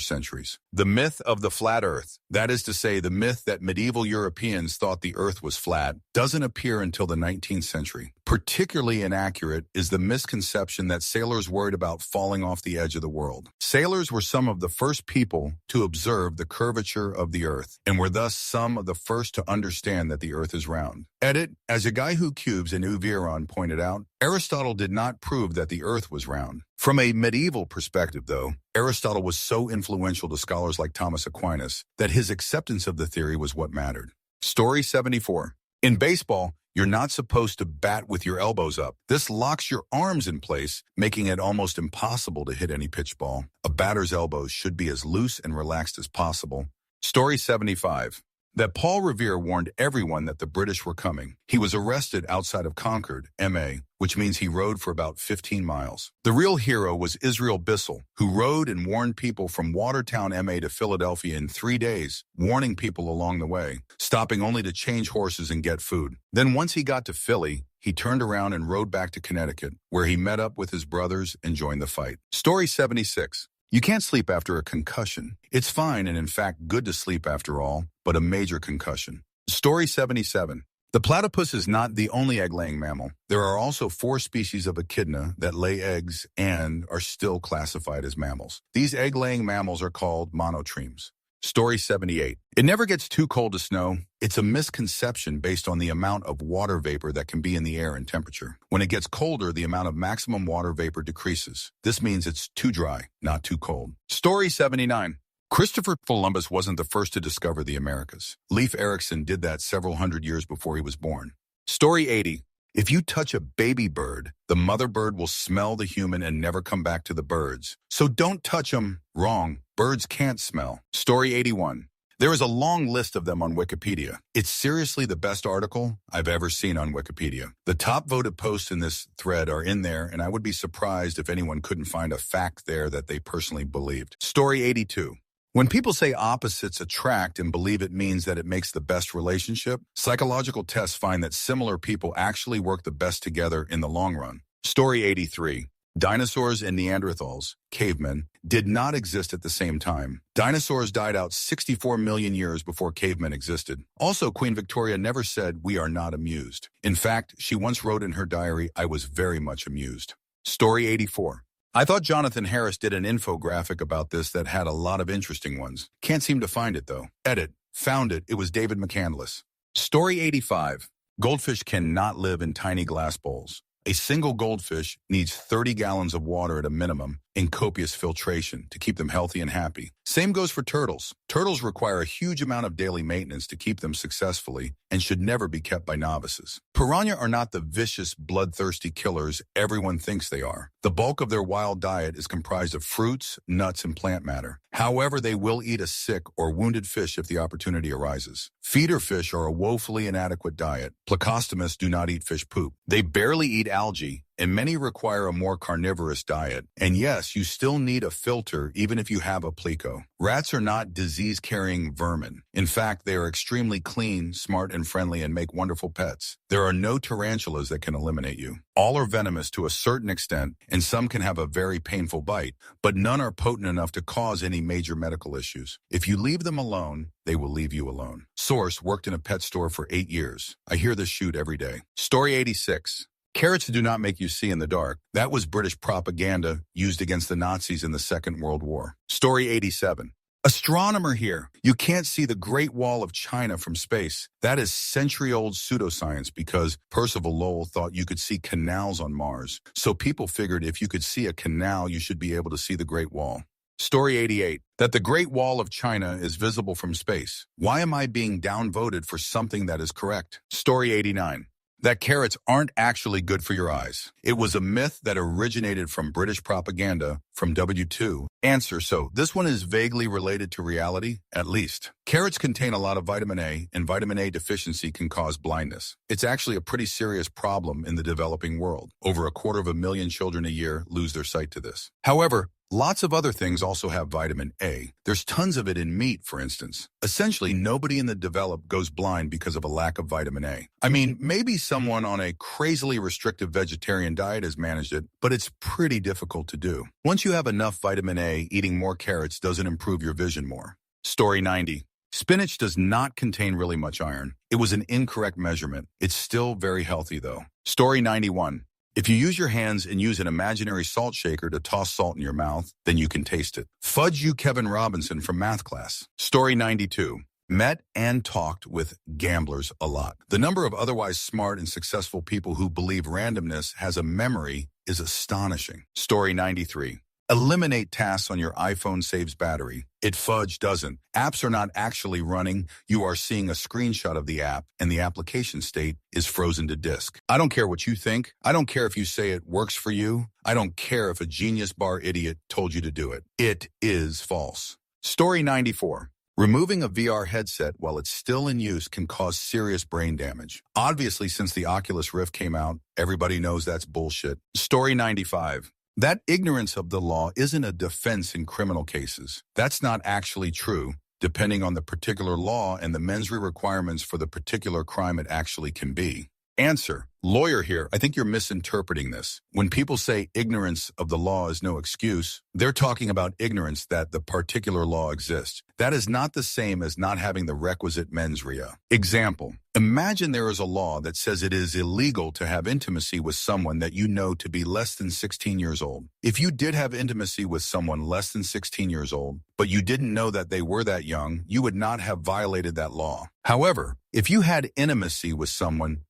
centuries. The myth of the flat earth, that is to say, the myth that medieval Europeans thought the earth was flat, doesn't appear until the 19th century. Particularly inaccurate is the misconception that sailors worried about falling off the edge of the world. Sailors were some of the first people to observe the curvature of the earth, and were thus some of the first to understand that the earth is round. Edit, as a guy who cubes and Uviron pointed out, Aristotle did not prove that the earth was round. From a medieval perspective, though, Aristotle was so influential to scholars like Thomas Aquinas that his acceptance of the theory was what mattered. Story 74. In baseball, you're not supposed to bat with your elbows up. This locks your arms in place, making it almost impossible to hit any pitch ball. A batter's elbows should be as loose and relaxed as possible. Story 75. That Paul Revere warned everyone that the British were coming. He was arrested outside of Concord, MA, which means he rode for about 15 miles. The real hero was Israel Bissell, who rode and warned people from Watertown, MA to Philadelphia in 3 days, warning people along the way, stopping only to change horses and get food. Then once he got to Philly, he turned around and rode back to Connecticut, where he met up with his brothers and joined the fight. Story 76. You can't sleep after a concussion. It's fine and in fact good to sleep after all, but a major concussion. Story 77. The platypus is not the only egg-laying mammal. There are also 4 species of echidna that lay eggs and are still classified as mammals. These egg-laying mammals are called monotremes. Story 78. It never gets too cold to snow. It's a misconception based on the amount of water vapor that can be in the air and temperature. When it gets colder, the amount of maximum water vapor decreases. This means it's too dry, not too cold. Story 79. Christopher Columbus wasn't the first to discover the Americas. Leif Erikson did that several hundred years before he was born. Story 80. If you touch a baby bird, the mother bird will smell the human and never come back to the birds. So don't touch them. Wrong. Birds can't smell. Story 81. There is a long list of them on Wikipedia. It's seriously the best article I've ever seen on Wikipedia. The top voted posts in this thread are in there, and I would be surprised if anyone couldn't find a fact there that they personally believed. Story 82. When people say opposites attract and believe it means that it makes the best relationship, psychological tests find that similar people actually work the best together in the long run. Story 83. Dinosaurs and Neanderthals, cavemen, did not exist at the same time. Dinosaurs died out 64 million years before cavemen existed. Also, Queen Victoria never said, "We are not amused." In fact, she once wrote in her diary, "I was very much amused." Story 84. I thought Jonathan Harris did an infographic about this that had a lot of interesting ones. Can't seem to find it, though. Edit. Found it. It was David McCandless. Story 85. Goldfish cannot live in tiny glass bowls. A single goldfish needs 30 gallons of water at a minimum and copious filtration to keep them healthy and happy. Same goes for turtles. Turtles require a huge amount of daily maintenance to keep them successfully and should never be kept by novices. Piranha are not the vicious, bloodthirsty killers everyone thinks they are. The bulk of their wild diet is comprised of fruits, nuts, and plant matter. However, they will eat a sick or wounded fish if the opportunity arises. Feeder fish are a woefully inadequate diet. Plecostomus do not eat fish poop. They barely eat algae and many require a more carnivorous diet. And yes, you still need a filter even if you have a pleco. Rats are not disease-carrying vermin. In fact, they are extremely clean, smart, and friendly and make wonderful pets. There are no tarantulas that can eliminate you. All are venomous to a certain extent, and some can have a very painful bite, but none are potent enough to cause any major medical issues. If you leave them alone, they will leave you alone. Source: worked in a pet store for 8 years. I hear this shoot every day. Story 86. Carrots do not make you see in the dark. That was British propaganda used against the Nazis in the Second World War. Story 87. Astronomer here. You can't see the Great Wall of China from space. That is century-old pseudoscience because Percival Lowell thought you could see canals on Mars. So people figured if you could see a canal, you should be able to see the Great Wall. Story 88. That the Great Wall of China is visible from space. Why am I being downvoted for something that is correct? Story 89. That carrots aren't actually good for your eyes. It was a myth that originated from British propaganda from W2. Answer: so this one is vaguely related to reality, at least. Carrots contain a lot of vitamin A, and vitamin A deficiency can cause blindness. It's actually a pretty serious problem in the developing world. Over 250,000 children a year lose their sight to this. However, lots of other things also have vitamin A. There's tons of it in meat, for instance. Essentially, nobody in the developed goes blind because of a lack of vitamin A. I mean, maybe someone on a crazily restrictive vegetarian diet has managed it, but it's pretty difficult to do. Once you have enough vitamin A, eating more carrots doesn't improve your vision more. Story 90. Spinach does not contain really much iron. It was an incorrect measurement. It's still very healthy, though. Story 91. If you use your hands and use an imaginary salt shaker to toss salt in your mouth, then you can taste it. Fudge you, Kevin Robinson from math class. Story 92. Met and talked with gamblers a lot. The number of otherwise smart and successful people who believe randomness has a memory is astonishing. Story 93. Eliminate tasks on your iPhone saves battery. It fudge doesn't. Apps are not actually running. You are seeing a screenshot of the app, and the application state is frozen to disk. I don't care what you think. I don't care if you say it works for you. I don't care if a genius bar idiot told you to do it. It is false. Story 94. Removing a VR headset while it's still in use can cause serious brain damage. Obviously, since the Oculus Rift came out, everybody knows that's bullshit. Story 95. That ignorance of the law isn't a defense in criminal cases. That's not actually true. Depending on the particular law and the mens rea requirements for the particular crime it actually can be. Answer: lawyer here, I think you're misinterpreting this. When people say ignorance of the law is no excuse, they're talking about ignorance that the particular law exists. That is not the same as not having the requisite mens rea. Example: imagine there is a law that says it is illegal to have intimacy with someone that you know to be less than 16 years old. If you did have intimacy with someone less than 16 years old, but you didn't know that they were that young, you would not have violated that law. However, if you had intimacy with someone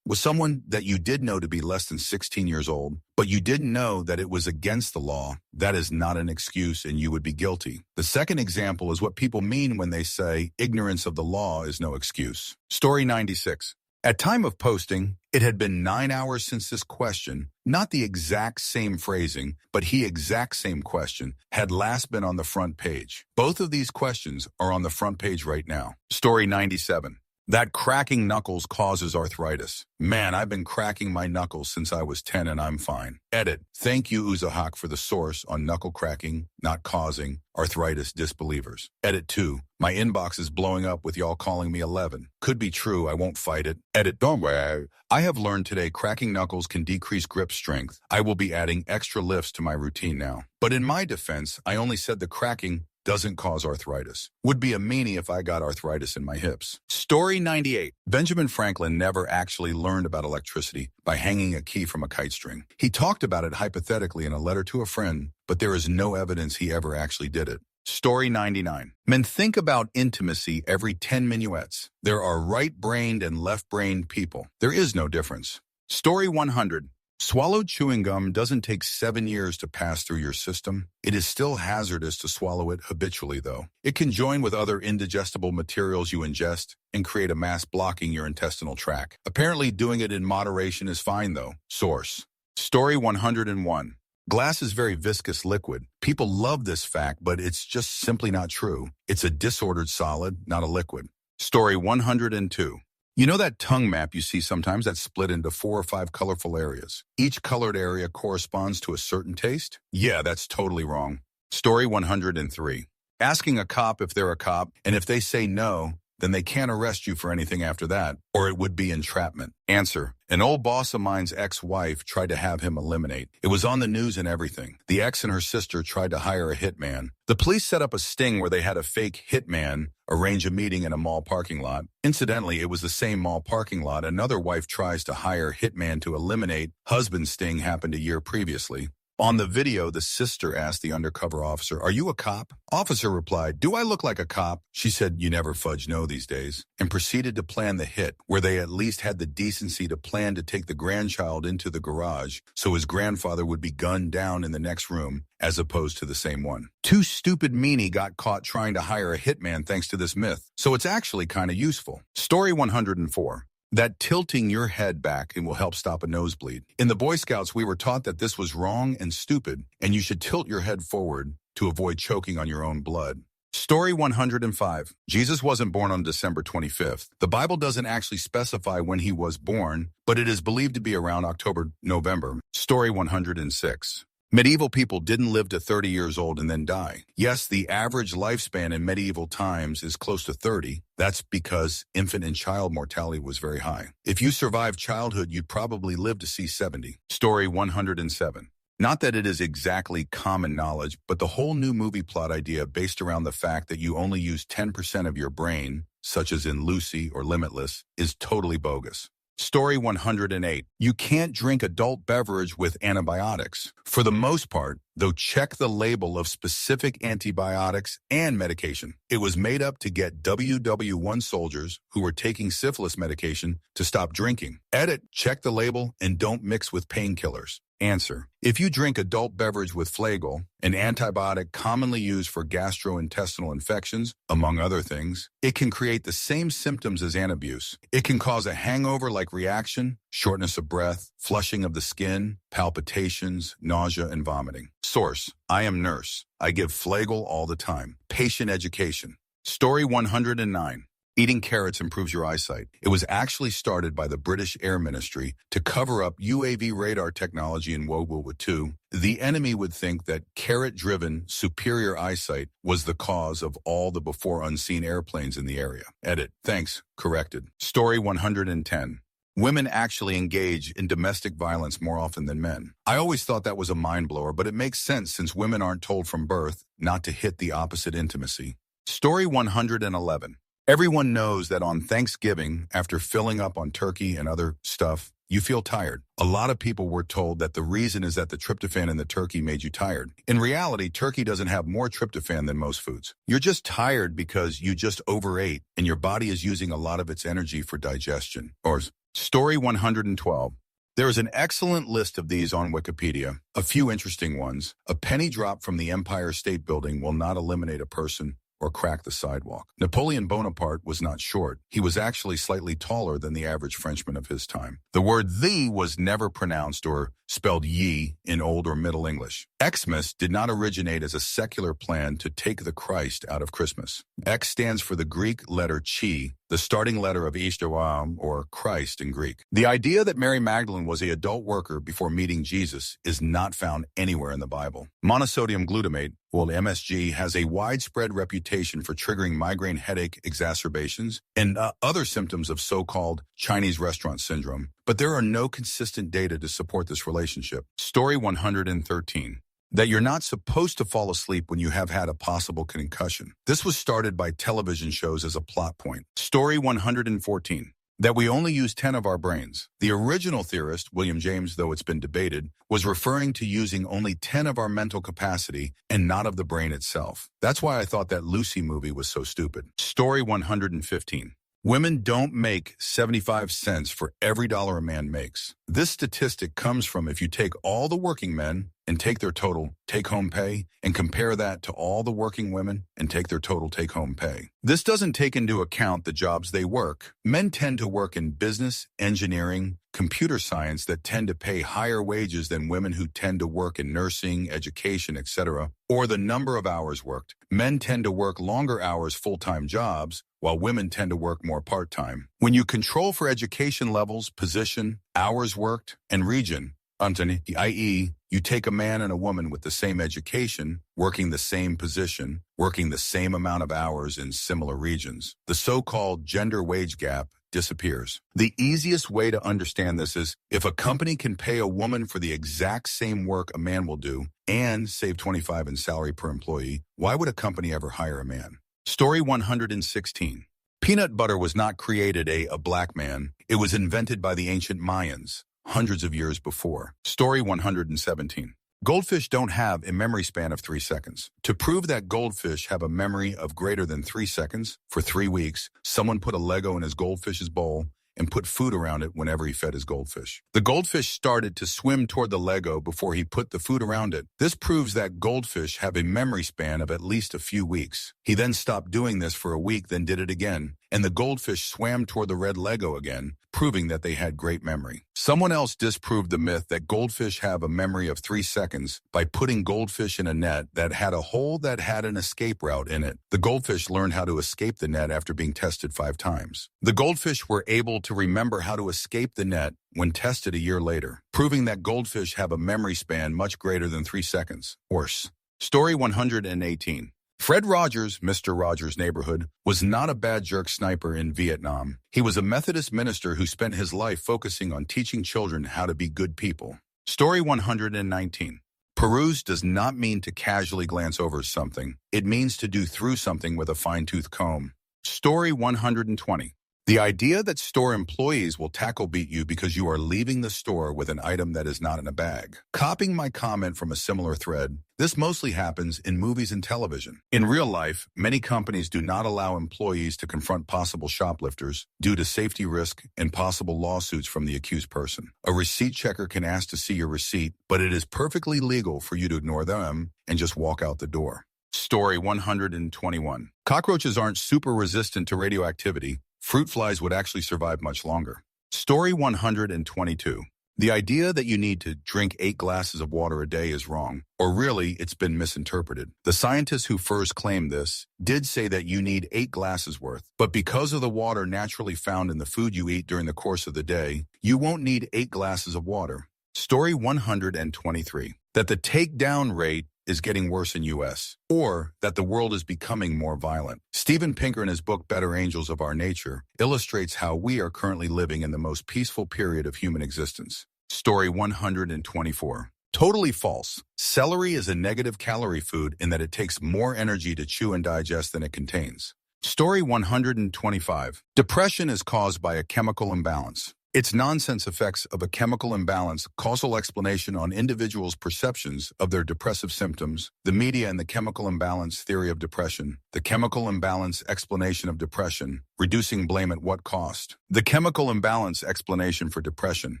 that you did know to be less than 16 years old, but you didn't know that it was against the law, that is not an excuse and you would be guilty. The second example is what people mean when they say ignorance of the law is no excuse. Story 96. At time of posting, it had been 9 hours since this question, not the exact same phrasing, but the exact same question, had last been on the front page. Both of these questions are on the front page right now. Story 97. That cracking knuckles causes arthritis. Man, I've been cracking my knuckles since I was 10 and I'm fine. Edit. Thank you, Uzahak, for the source on knuckle cracking not causing arthritis disbelievers. Edit 2. My inbox is blowing up with y'all calling me 11. Could be true, I won't fight it. Edit. Don't worry. I have learned today cracking knuckles can decrease grip strength. I will be adding extra lifts to my routine now. But in my defense, I only said the cracking doesn't cause arthritis. Would be a meanie if I got arthritis in my hips. Story 98. Benjamin Franklin never actually learned about electricity by hanging a key from a kite string. He talked about it hypothetically in a letter to a friend, but there is no evidence he ever actually did it. Story 99. Men think about intimacy every 10 minuets. There are right-brained and left-brained people. There is no difference. Story 100. Swallowed chewing gum doesn't take 7 years to pass through your system. It is still hazardous to swallow it habitually, though. It can join with other indigestible materials you ingest and create a mass blocking your intestinal tract. Apparently, doing it in moderation is fine, though. Source. Story 101. Glass is very viscous liquid. People love this fact, but it's just simply not true. It's a disordered solid, not a liquid. Story 102. You know that tongue map you see sometimes that's split into 4 or 5 colorful areas? Each colored area corresponds to a certain taste? Yeah, that's totally wrong. Story 103. Asking a cop if they're a cop, and if they say no, then they can't arrest you for anything after that, or it would be entrapment. Answer. An old boss of mine's ex-wife tried to have him eliminate. It was on the news and everything. The ex and her sister tried to hire a hitman. The police set up a sting where they had a fake hitman arrange a meeting in a mall parking lot. Incidentally, it was the same mall parking lot another wife tries to hire hitman to eliminate. Husband's sting happened a year previously. On the video, the sister asked the undercover officer, "Are you a cop?" Officer replied, "Do I look like a cop?" She said, "You never fudge no these days," and proceeded to plan the hit, where they at least had the decency to plan to take the grandchild into the garage so his grandfather would be gunned down in the next room, as opposed to the same one. Too stupid meanie got caught trying to hire a hitman thanks to this myth, so it's actually kind of useful. Story 104. That tilting your head back and will help stop a nosebleed. In the Boy Scouts, we were taught that this was wrong and stupid, and you should tilt your head forward to avoid choking on your own blood. Story 105. Jesus wasn't born on December 25th. The Bible doesn't actually specify when he was born, but it is believed to be around October, November. Story 106. Medieval people didn't live to 30 years old and then die. Yes, the average lifespan in medieval times is close to 30. That's because infant and child mortality was very high. If you survived childhood, you'd probably live to see 70. Story 107. Not that it is exactly common knowledge, but the whole new movie plot idea based around the fact that you only use 10% of your brain, such as in Lucy or Limitless, is totally bogus. Story 108. You can't drink adult beverage with antibiotics. For the most part, though, check the label of specific antibiotics and medication. It was made up to get WW1 soldiers who were taking syphilis medication to stop drinking. Edit, check the label, and don't mix with painkillers. Answer. If you drink adult beverage with Flagyl, an antibiotic commonly used for gastrointestinal infections, among other things, it can create the same symptoms as antabuse. It can cause a hangover-like reaction, shortness of breath, flushing of the skin, palpitations, nausea, and vomiting. Source. I am nurse. I give Flagyl all the time. Patient education. Story 109. Eating carrots improves your eyesight. It was actually started by the British Air Ministry to cover up UAV radar technology in World War II. The enemy would think that carrot-driven, superior eyesight was the cause of all the before-unseen airplanes in the area. Edit. Thanks. Corrected. Story 110. Women actually engage in domestic violence more often than men. I always thought that was a mind-blower, but it makes sense since women aren't told from birth not to hit the opposite intimacy. Story 111. Everyone knows that on Thanksgiving, after filling up on turkey and other stuff, you feel tired. A lot of people were told that the reason is that the tryptophan in the turkey made you tired. In reality, turkey doesn't have more tryptophan than most foods. You're just tired because you just overate and your body is using a lot of its energy for digestion. Or Story 112. There is an excellent list of these on Wikipedia. A few interesting ones. A penny drop from the Empire State Building will not eliminate a person or crack the sidewalk. Napoleon Bonaparte was not short. He was actually slightly taller than the average Frenchman of his time. The word "the" was never pronounced or spelled "ye" in Old or Middle English. Xmas did not originate as a secular plan to take the Christ out of Christmas. X stands for the Greek letter chi, the starting letter of Ishtaram, or Christ in Greek. The idea that Mary Magdalene was an adult worker before meeting Jesus is not found anywhere in the Bible. Monosodium glutamate, well, MSG, has a widespread reputation for triggering migraine headache exacerbations and other symptoms of so-called Chinese restaurant syndrome, but there are no consistent data to support this relationship. Story 113. That you're not supposed to fall asleep when you have had a possible concussion. This was started by television shows as a plot point. Story 114. That we only use 10 of our brains. The original theorist, William James, though it's been debated, was referring to using only 10 of our mental capacity and not of the brain itself. That's why I thought that Lucy movie was so stupid. Story 115. Women don't make 75 cents for every dollar a man makes. This statistic comes from if you take all the working men and take their total take-home pay and compare that to all the working women and take their total take-home pay. This doesn't take into account the jobs they work. Men tend to work in business, engineering, computer science that tend to pay higher wages than women who tend to work in nursing, education, etc., or the number of hours worked. Men tend to work longer hours full-time jobs, while women tend to work more part-time. When you control for education levels, position, hours worked, and region, i.e., you take a man and a woman with the same education, working the same position, working the same amount of hours in similar regions, the so-called gender wage gap disappears. The easiest way to understand this is if a company can pay a woman for the exact same work a man will do and save $25 in salary per employee, why would a company ever hire a man? Story 116. Peanut butter was not created a black man. It was invented by the ancient Mayans, hundreds of years before. Story 117. Goldfish don't have a memory span of 3 seconds. To prove that goldfish have a memory of greater than 3 seconds, for 3 weeks, someone put a Lego in his goldfish's bowl and put food around it whenever he fed his goldfish. The goldfish started to swim toward the Lego before he put the food around it. This proves that goldfish have a memory span of at least a few weeks. He then stopped doing this for a week, then did it again, and the goldfish swam toward the red Lego again, proving that they had great memory. Someone else disproved the myth that goldfish have a memory of 3 seconds by putting goldfish in a net that had a hole that had an escape route in it. The goldfish learned how to escape the net after being tested 5 times. The goldfish were able to remember how to escape the net when tested a year later, proving that goldfish have a memory span much greater than 3 seconds. Horse. Story 118. Fred Rogers, Mr. Rogers' Neighborhood, was not a bad jerk sniper in Vietnam. He was a Methodist minister who spent his life focusing on teaching children how to be good people. Story 119. Peruse does not mean to casually glance over something. It means to do through something with a fine-tooth comb. Story 120. The idea that store employees will tackle beat you because you are leaving the store with an item that is not in a bag. Copying my comment from a similar thread, this mostly happens in movies and television. In real life, many companies do not allow employees to confront possible shoplifters due to safety risk and possible lawsuits from the accused person. A receipt checker can ask to see your receipt, but it is perfectly legal for you to ignore them and just walk out the door. Story 121. Cockroaches aren't super resistant to radioactivity. Fruit flies would actually survive much longer. Story 122. The idea that you need to drink 8 glasses of water a day is wrong, or really, it's been misinterpreted. The scientists who first claimed this did say that you need 8 glasses worth, but because of the water naturally found in the food you eat during the course of the day, you won't need 8 glasses of water. Story 123. That the takedown rate is getting worse in U.S., or that the world is becoming more violent. Steven Pinker, in his book Better Angels of Our Nature, illustrates how we are currently living in the most peaceful period of human existence. Story 124. Totally false. Celery is a negative calorie food in that it takes more energy to chew and digest than it contains. Story 125. Depression is caused by a chemical imbalance. Its nonsense effects of a chemical imbalance, causal explanation on individuals' perceptions of their depressive symptoms, the media and the chemical imbalance theory of depression, the chemical imbalance explanation of depression, reducing blame at what cost, the chemical imbalance explanation for depression,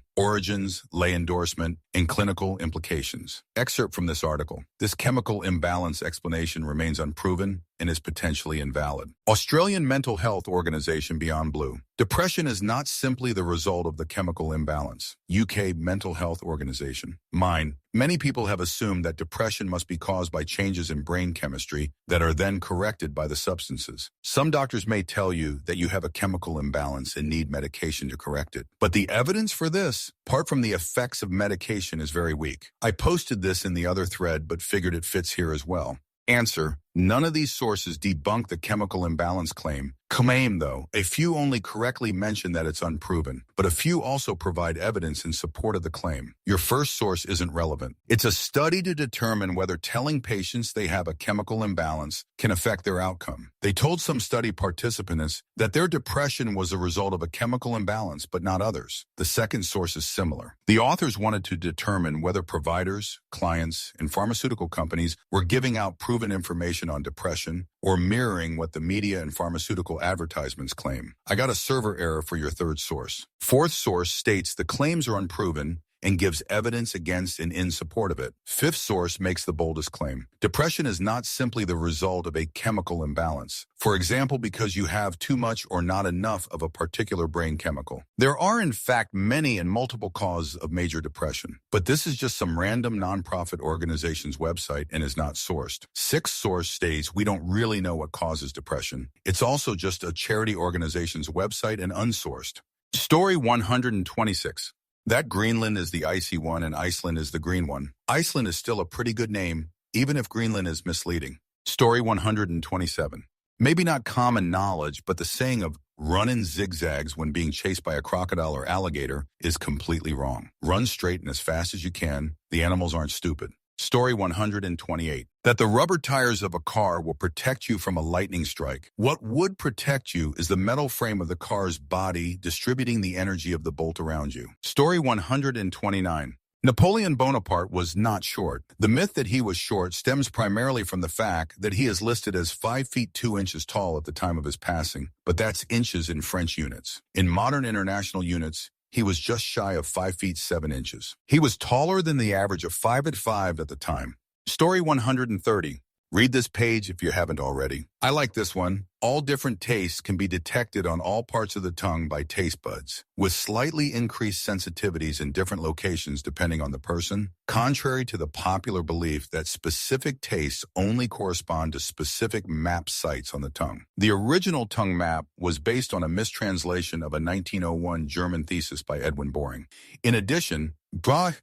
origins, lay endorsement, and clinical implications. Excerpt from this article. This chemical imbalance explanation remains unproven and is potentially invalid. Australian mental health organization Beyond Blue. Depression is not simply the result of the chemical imbalance. UK Mental Health Organization. Mine. Many people have assumed that depression must be caused by changes in brain chemistry that are then corrected by the substances. Some doctors may tell you that you have a chemical imbalance and need medication to correct it. But the evidence for this, apart from the effects of medication, is very weak. I posted this in the other thread, but figured it fits here as well. Answer. None of these sources debunk the chemical imbalance claim. Though, a few only correctly mention that it's unproven, but a few also provide evidence in support of the claim. Your first source isn't relevant. It's a study to determine whether telling patients they have a chemical imbalance can affect their outcome. They told some study participants that their depression was a result of a chemical imbalance, but not others. The second source is similar. The authors wanted to determine whether providers, clients, and pharmaceutical companies were giving out proven information on depression or mirroring what the media and pharmaceutical advertisements claim. I got a server error for your third source. Fourth source states the claims are unproven and gives evidence against and in support of it. Fifth source makes the boldest claim. Depression is not simply the result of a chemical imbalance. For example, because you have too much or not enough of a particular brain chemical. There are in fact many and multiple causes of major depression, but this is just some random nonprofit organization's website and is not sourced. Sixth source states we don't really know what causes depression. It's also just a charity organization's website and unsourced. Story 126. That Greenland is the icy one and Iceland is the green one. Iceland is still a pretty good name, even if Greenland is misleading. Story 127. Maybe not common knowledge, but the saying of run in zigzags when being chased by a crocodile or alligator is completely wrong. Run straight and as fast as you can. The animals aren't stupid. Story 128. That the rubber tires of a car will protect you from a lightning strike. What would protect you is the metal frame of the car's body distributing the energy of the bolt around you. Story 129. Napoleon Bonaparte was not short. The myth that he was short stems primarily from the fact that he is listed as 5 feet 2 inches tall at the time of his passing, but that's inches in French units. In modern international units, he was just shy of 5 feet 7 inches. He was taller than the average of 5'5" at the time. Story 130. Read this page if you haven't already. I like this one. All different tastes can be detected on all parts of the tongue by taste buds, with slightly increased sensitivities in different locations depending on the person, contrary to the popular belief that specific tastes only correspond to specific map sites on the tongue. The original tongue map was based on a mistranslation of a 1901 German thesis by Edwin Boring. In addition, the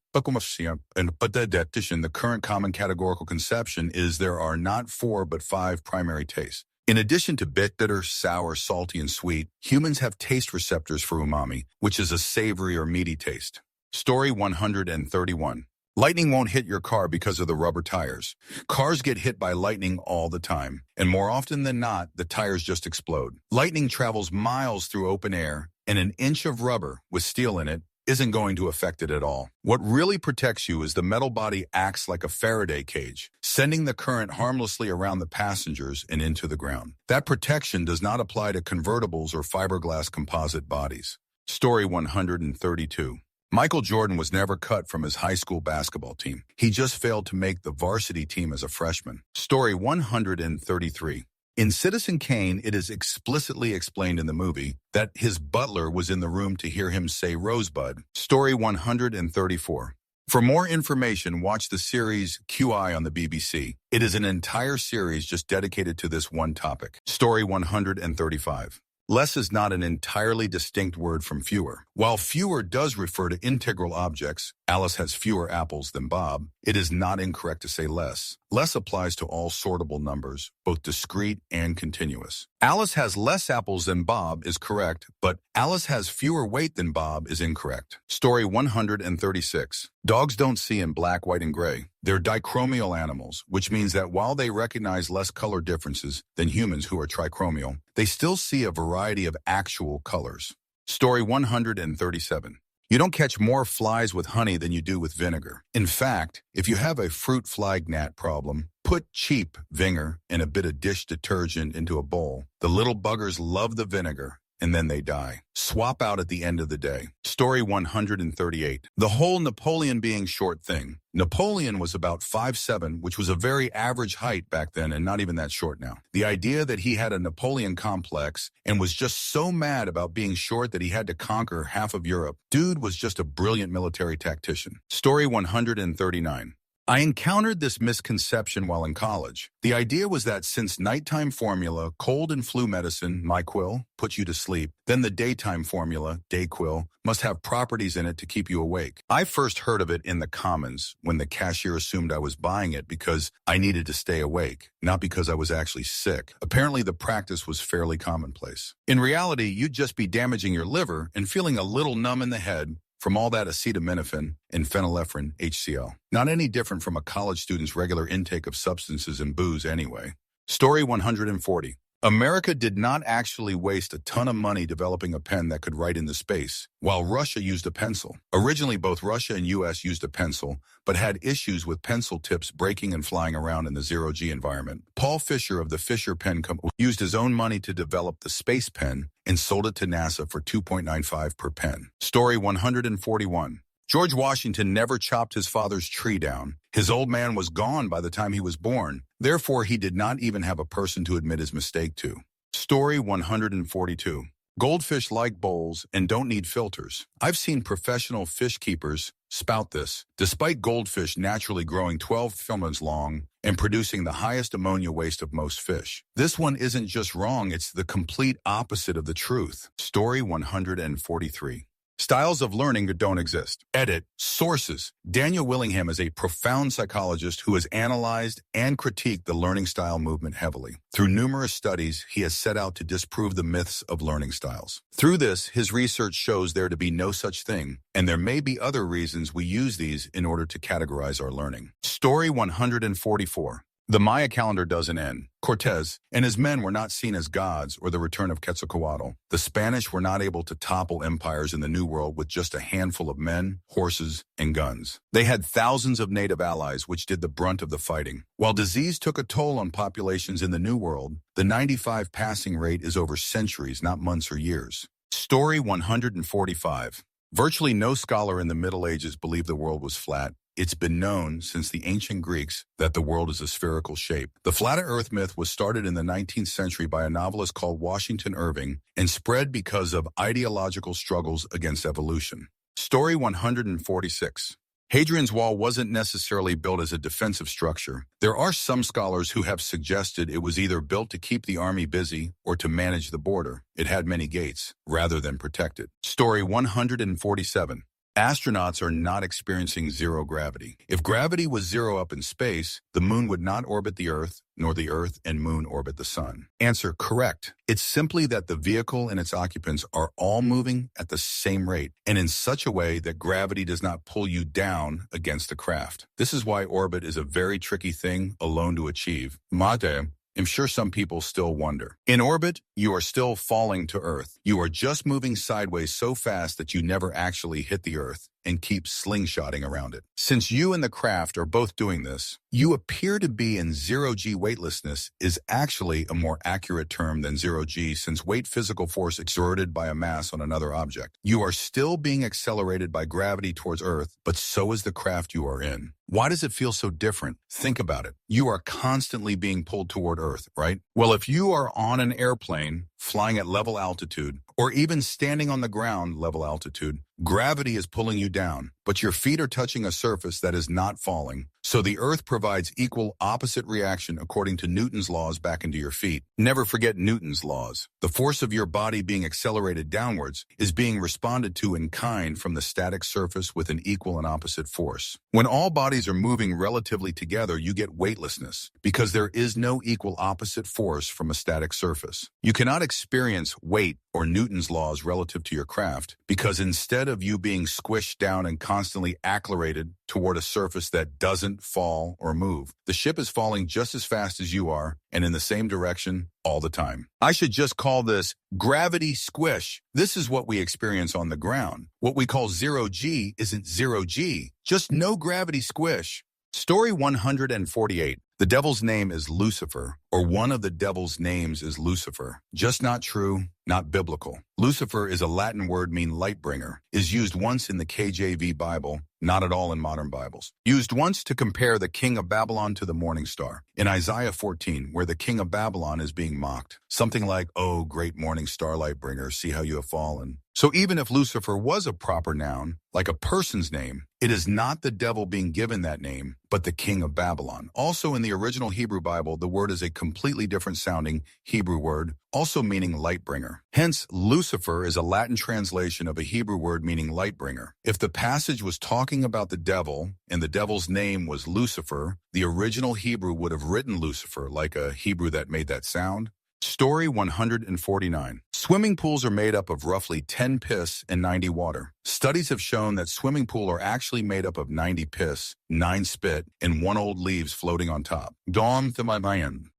current common categorical conception is there are not 4 but 5 primary tastes. In addition to bitter, sour, salty, and sweet, humans have taste receptors for umami, which is a savory or meaty taste. Story 131. Lightning won't hit your car because of the rubber tires. Cars get hit by lightning all the time, and more often than not, the tires just explode. Lightning travels miles through open air, and an inch of rubber with steel in it isn't going to affect it at all. What really protects you is the metal body acts like a Faraday cage, sending the current harmlessly around the passengers and into the ground. That protection does not apply to convertibles or fiberglass composite bodies. Story 132. Michael Jordan was never cut from his high school basketball team. He just failed to make the varsity team as a freshman. Story 133. In Citizen Kane, it is explicitly explained in the movie that his butler was in the room to hear him say Rosebud. Story 134. For more information, watch the series QI on the BBC. It is an entire series just dedicated to this one topic. Story 135. Less is not an entirely distinct word from fewer. While fewer does refer to integral objects, Alice has fewer apples than Bob, it is not incorrect to say less. Less applies to all sortable numbers, both discrete and continuous. Alice has less apples than Bob is correct, but Alice has fewer weight than Bob is incorrect. Story 136. Dogs don't see in black, white, and gray. They're dichromial animals, which means that while they recognize less color differences than humans who are trichromial, they still see a variety of actual colors. Story 137. You don't catch more flies with honey than you do with vinegar. In fact, if you have a fruit fly gnat problem, put cheap vinegar and a bit of dish detergent into a bowl. The little buggers love the vinegar, and then they die. Swap out at the end of the day. Story 138. The whole Napoleon being short thing. Napoleon was about 5'7", which was a very average height back then and not even that short now. The idea that he had a Napoleon complex and was just so mad about being short that he had to conquer half of Europe. Dude was just a brilliant military tactician. Story 139. I encountered this misconception while in college. The idea was that since nighttime formula, cold and flu medicine, NyQuil, puts you to sleep, then the daytime formula, DayQuil, must have properties in it to keep you awake. I first heard of it in the Commons when the cashier assumed I was buying it because I needed to stay awake, not because I was actually sick. Apparently, the practice was fairly commonplace. In reality, you'd just be damaging your liver and feeling a little numb in the head from all that acetaminophen and phenylephrine HCl. Not any different from a college student's regular intake of substances and booze anyway. Story 140. America did not actually waste a ton of money developing a pen that could write into space, while Russia used a pencil. Originally, both Russia and US used a pencil, but had issues with pencil tips breaking and flying around in the zero-G environment. Paul Fisher of the Fisher Pen Company used his own money to develop the space pen and sold it to NASA for $2.95 per pen. Story 141. George Washington never chopped his father's tree down. His old man was gone by the time he was born. Therefore, he did not even have a person to admit his mistake to. Story 142. Goldfish like bowls and don't need filters. I've seen professional fish keepers spout this, despite goldfish naturally growing 12 filaments long and producing the highest ammonia waste of most fish. This one isn't just wrong, it's the complete opposite of the truth. Story 143. Styles of learning that don't exist. Edit. Sources. Daniel Willingham is a profound psychologist who has analyzed and critiqued the learning style movement heavily. Through numerous studies, he has set out to disprove the myths of learning styles. Through this, his research shows there to be no such thing, and there may be other reasons we use these in order to categorize our learning. Story 144. The Maya calendar doesn't end. Cortez and his men were not seen as gods or the return of Quetzalcoatl. The Spanish were not able to topple empires in the New World with just a handful of men, horses, and guns. They had thousands of native allies which did the brunt of the fighting. While disease took a toll on populations in the New World, the 95 passing rate is over centuries, not months or years. Story 145. Virtually no scholar in the Middle Ages believed the world was flat. It's been known since the ancient Greeks that the world is a spherical shape. The flat earth myth was started in the 19th century by a novelist called Washington Irving and spread because of ideological struggles against evolution. Story 146. Hadrian's Wall wasn't necessarily built as a defensive structure. There are some scholars who have suggested it was either built to keep the army busy or to manage the border. It had many gates, rather than protect it. Story 147. Astronauts are not experiencing zero gravity. If gravity was zero up in space, the moon would not orbit the Earth, nor the Earth and moon orbit the sun. Answer: correct. It's simply that the vehicle and its occupants are all moving at the same rate and in such a way that gravity does not pull you down against the craft. This is why orbit is a very tricky thing alone to achieve. Mate, I'm sure some people still wonder. In orbit, you are still falling to Earth. You are just moving sideways so fast that you never actually hit the Earth and keep slingshotting around it. Since you and the craft are both doing this, you appear to be in zero-G. Weightlessness is actually a more accurate term than zero-G, since weight physical force exerted by a mass on another object. You are still being accelerated by gravity towards Earth, but so is the craft you are in. Why does it feel so different? Think about it. You are constantly being pulled toward Earth, right? Well, if you are on an airplane, flying at level altitude, or even standing on the ground level altitude, gravity is pulling you down, but your feet are touching a surface that is not falling. So the Earth provides equal opposite reaction according to Newton's laws back into your feet. Never forget Newton's laws. The force of your body being accelerated downwards is being responded to in kind from the static surface with an equal and opposite force. When all bodies are moving relatively together, you get weightlessness because there is no equal opposite force from a static surface. You cannot experience weight or Newton's laws relative to your craft because instead of you being squished down and constantly accelerated toward a surface that doesn't fall or move, the ship is falling just as fast as you are and in the same direction all the time. I should just call this gravity squish. This is what we experience on the ground. What we call zero-G isn't zero-G, just no gravity squish. Story 148. The devil's name is Lucifer, or one of the devil's names is Lucifer. Just not true, not biblical. Lucifer is a Latin word meaning light bringer, is used once in the KJV Bible, not at all in modern Bibles. Used once to compare the king of Babylon to the morning star. In Isaiah 14, where the king of Babylon is being mocked. Something like, "Oh, great morning star light bringer, see how you have fallen." So even if Lucifer was a proper noun, like a person's name, it is not the devil being given that name, but the king of Babylon. Also in the original Hebrew Bible, the word is a completely different sounding Hebrew word, also meaning light bringer. Hence, Lucifer is a Latin translation of a Hebrew word meaning light bringer. If the passage was talking about the devil, and the devil's name was Lucifer, the original Hebrew would have written Lucifer, like a Hebrew that made that sound. Story 149. Swimming pools are made up of roughly 10 piss and 90 water. Studies have shown that swimming pools are actually made up of 90 piss, 9 spit, and 1 old leaves floating on top.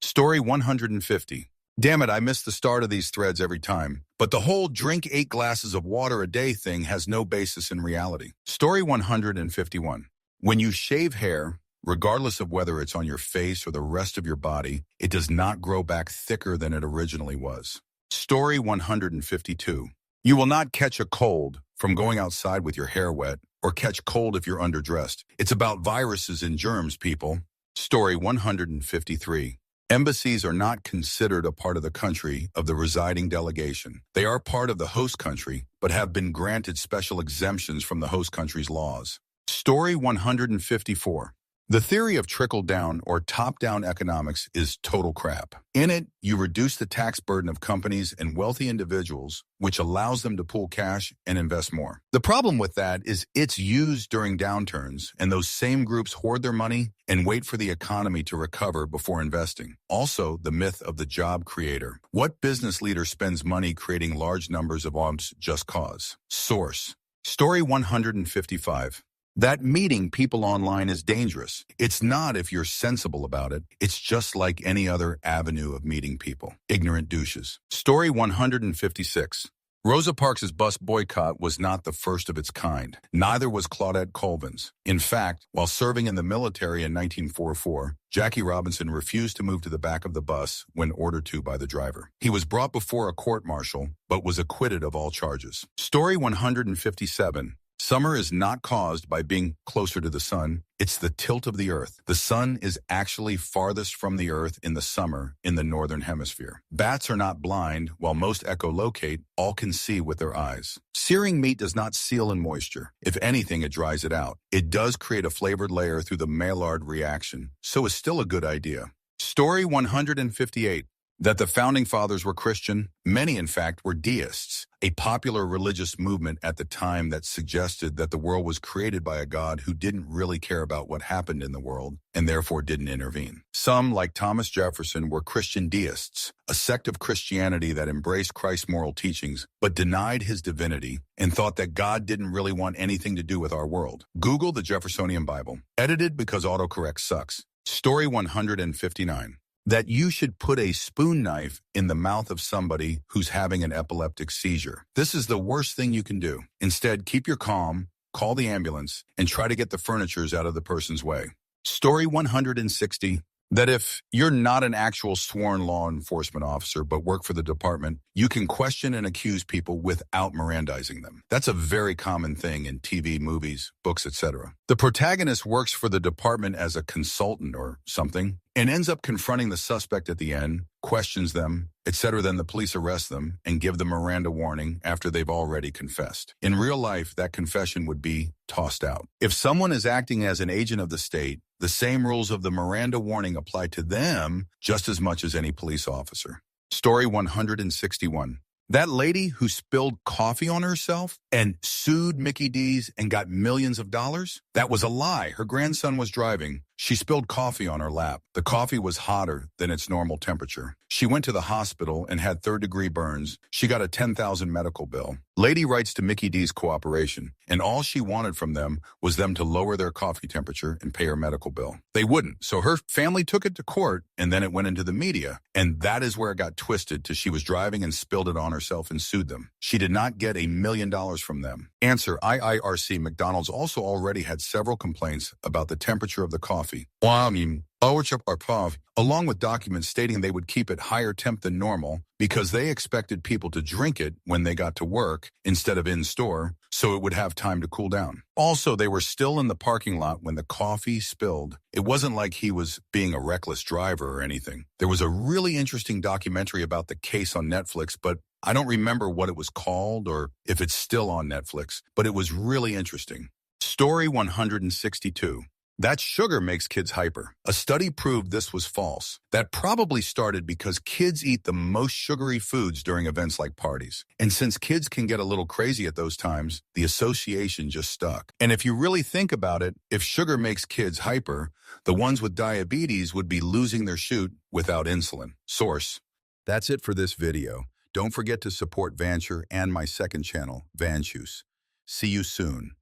Story 150. Damn it, I miss the start of these threads every time. But the whole drink 8 glasses of water a day thing has no basis in reality. Story 151. When you shave hair, regardless of whether it's on your face or the rest of your body, it does not grow back thicker than it originally was. Story 152. You will not catch a cold from going outside with your hair wet or catch cold if you're underdressed. It's about viruses and germs, people. Story 153. Embassies are not considered a part of the country of the residing delegation. They are part of the host country, but have been granted special exemptions from the host country's laws. Story 154. The theory of trickle-down or top-down economics is total crap. In it, you reduce the tax burden of companies and wealthy individuals, which allows them to pool cash and invest more. The problem with that is it's used during downturns, and those same groups hoard their money and wait for the economy to recover before investing. Also, the myth of the job creator. What business leader spends money creating large numbers of jobs just cause? Source. Story 155. That meeting people online is dangerous. It's not if you're sensible about it. It's just like any other avenue of meeting people. Ignorant douches. Story 156. Rosa Parks' bus boycott was not the first of its kind. Neither was Claudette Colvin's. In fact, while serving in the military in 1944, Jackie Robinson refused to move to the back of the bus when ordered to by the driver. He was brought before a court-martial, but was acquitted of all charges. Story 157. Summer is not caused by being closer to the sun. It's the tilt of the Earth. The sun is actually farthest from the Earth in the summer in the northern hemisphere. Bats are not blind, while most echolocate, all can see with their eyes. Searing meat does not seal in moisture. If anything, it dries it out. It does create a flavored layer through the Maillard reaction, so it's still a good idea. Story 158. That the Founding Fathers were Christian? Many, in fact, were deists, a popular religious movement at the time that suggested that the world was created by a God who didn't really care about what happened in the world and therefore didn't intervene. Some, like Thomas Jefferson, were Christian deists, a sect of Christianity that embraced Christ's moral teachings but denied his divinity and thought that God didn't really want anything to do with our world. Google the Jeffersonian Bible. Edited because autocorrect sucks. Story 159. That you should put a spoon knife in the mouth of somebody who's having an epileptic seizure. This is the worst thing you can do. Instead, keep your calm, call the ambulance, and try to get the furnitures out of the person's way. Story 160. That if you're not an actual sworn law enforcement officer but work for the department, you can question and accuse people without Mirandizing them. That's a very common thing in TV, movies, books, etc. The protagonist works for the department as a consultant or something and ends up confronting the suspect at the end, questions them, etc. Then the police arrest them and give them Miranda warning after they've already confessed. In real life, that confession would be tossed out. If someone is acting as an agent of the state, the same rules of the Miranda warning apply to them just as much as any police officer. Story 161. That lady who spilled coffee on herself and sued Mickey D's and got millions of dollars? That was a lie. Her grandson was driving. She spilled coffee on her lap. The coffee was hotter than its normal temperature. She went to the hospital and had third-degree burns. She got a $10,000 medical bill. Lady writes to Mickey D's cooperation, and all she wanted from them was them to lower their coffee temperature and pay her medical bill. They wouldn't, so her family took it to court, and then it went into the media, and that is where it got twisted to she was driving and spilled it on herself and sued them. She did not get $1 million from them. Answer, IIRC. McDonald's also already had several complaints about the temperature of the coffee. Along with documents stating they would keep it higher temp than normal because they expected people to drink it when they got to work instead of in store, so it would have time to cool down. Also, they were still in the parking lot when the coffee spilled. It wasn't like he was being a reckless driver or anything. There was a really interesting documentary about the case on Netflix, but I don't remember what it was called or if it's still on Netflix, but it was really interesting. Story 162. That sugar makes kids hyper. A study proved this was false. That probably started because kids eat the most sugary foods during events like parties. And since kids can get a little crazy at those times, the association just stuck. And if you really think about it, if sugar makes kids hyper, the ones with diabetes would be losing their chute without insulin. Source. That's it for this video. Don't forget to support Vancher and my second channel, Vanchoose. See you soon.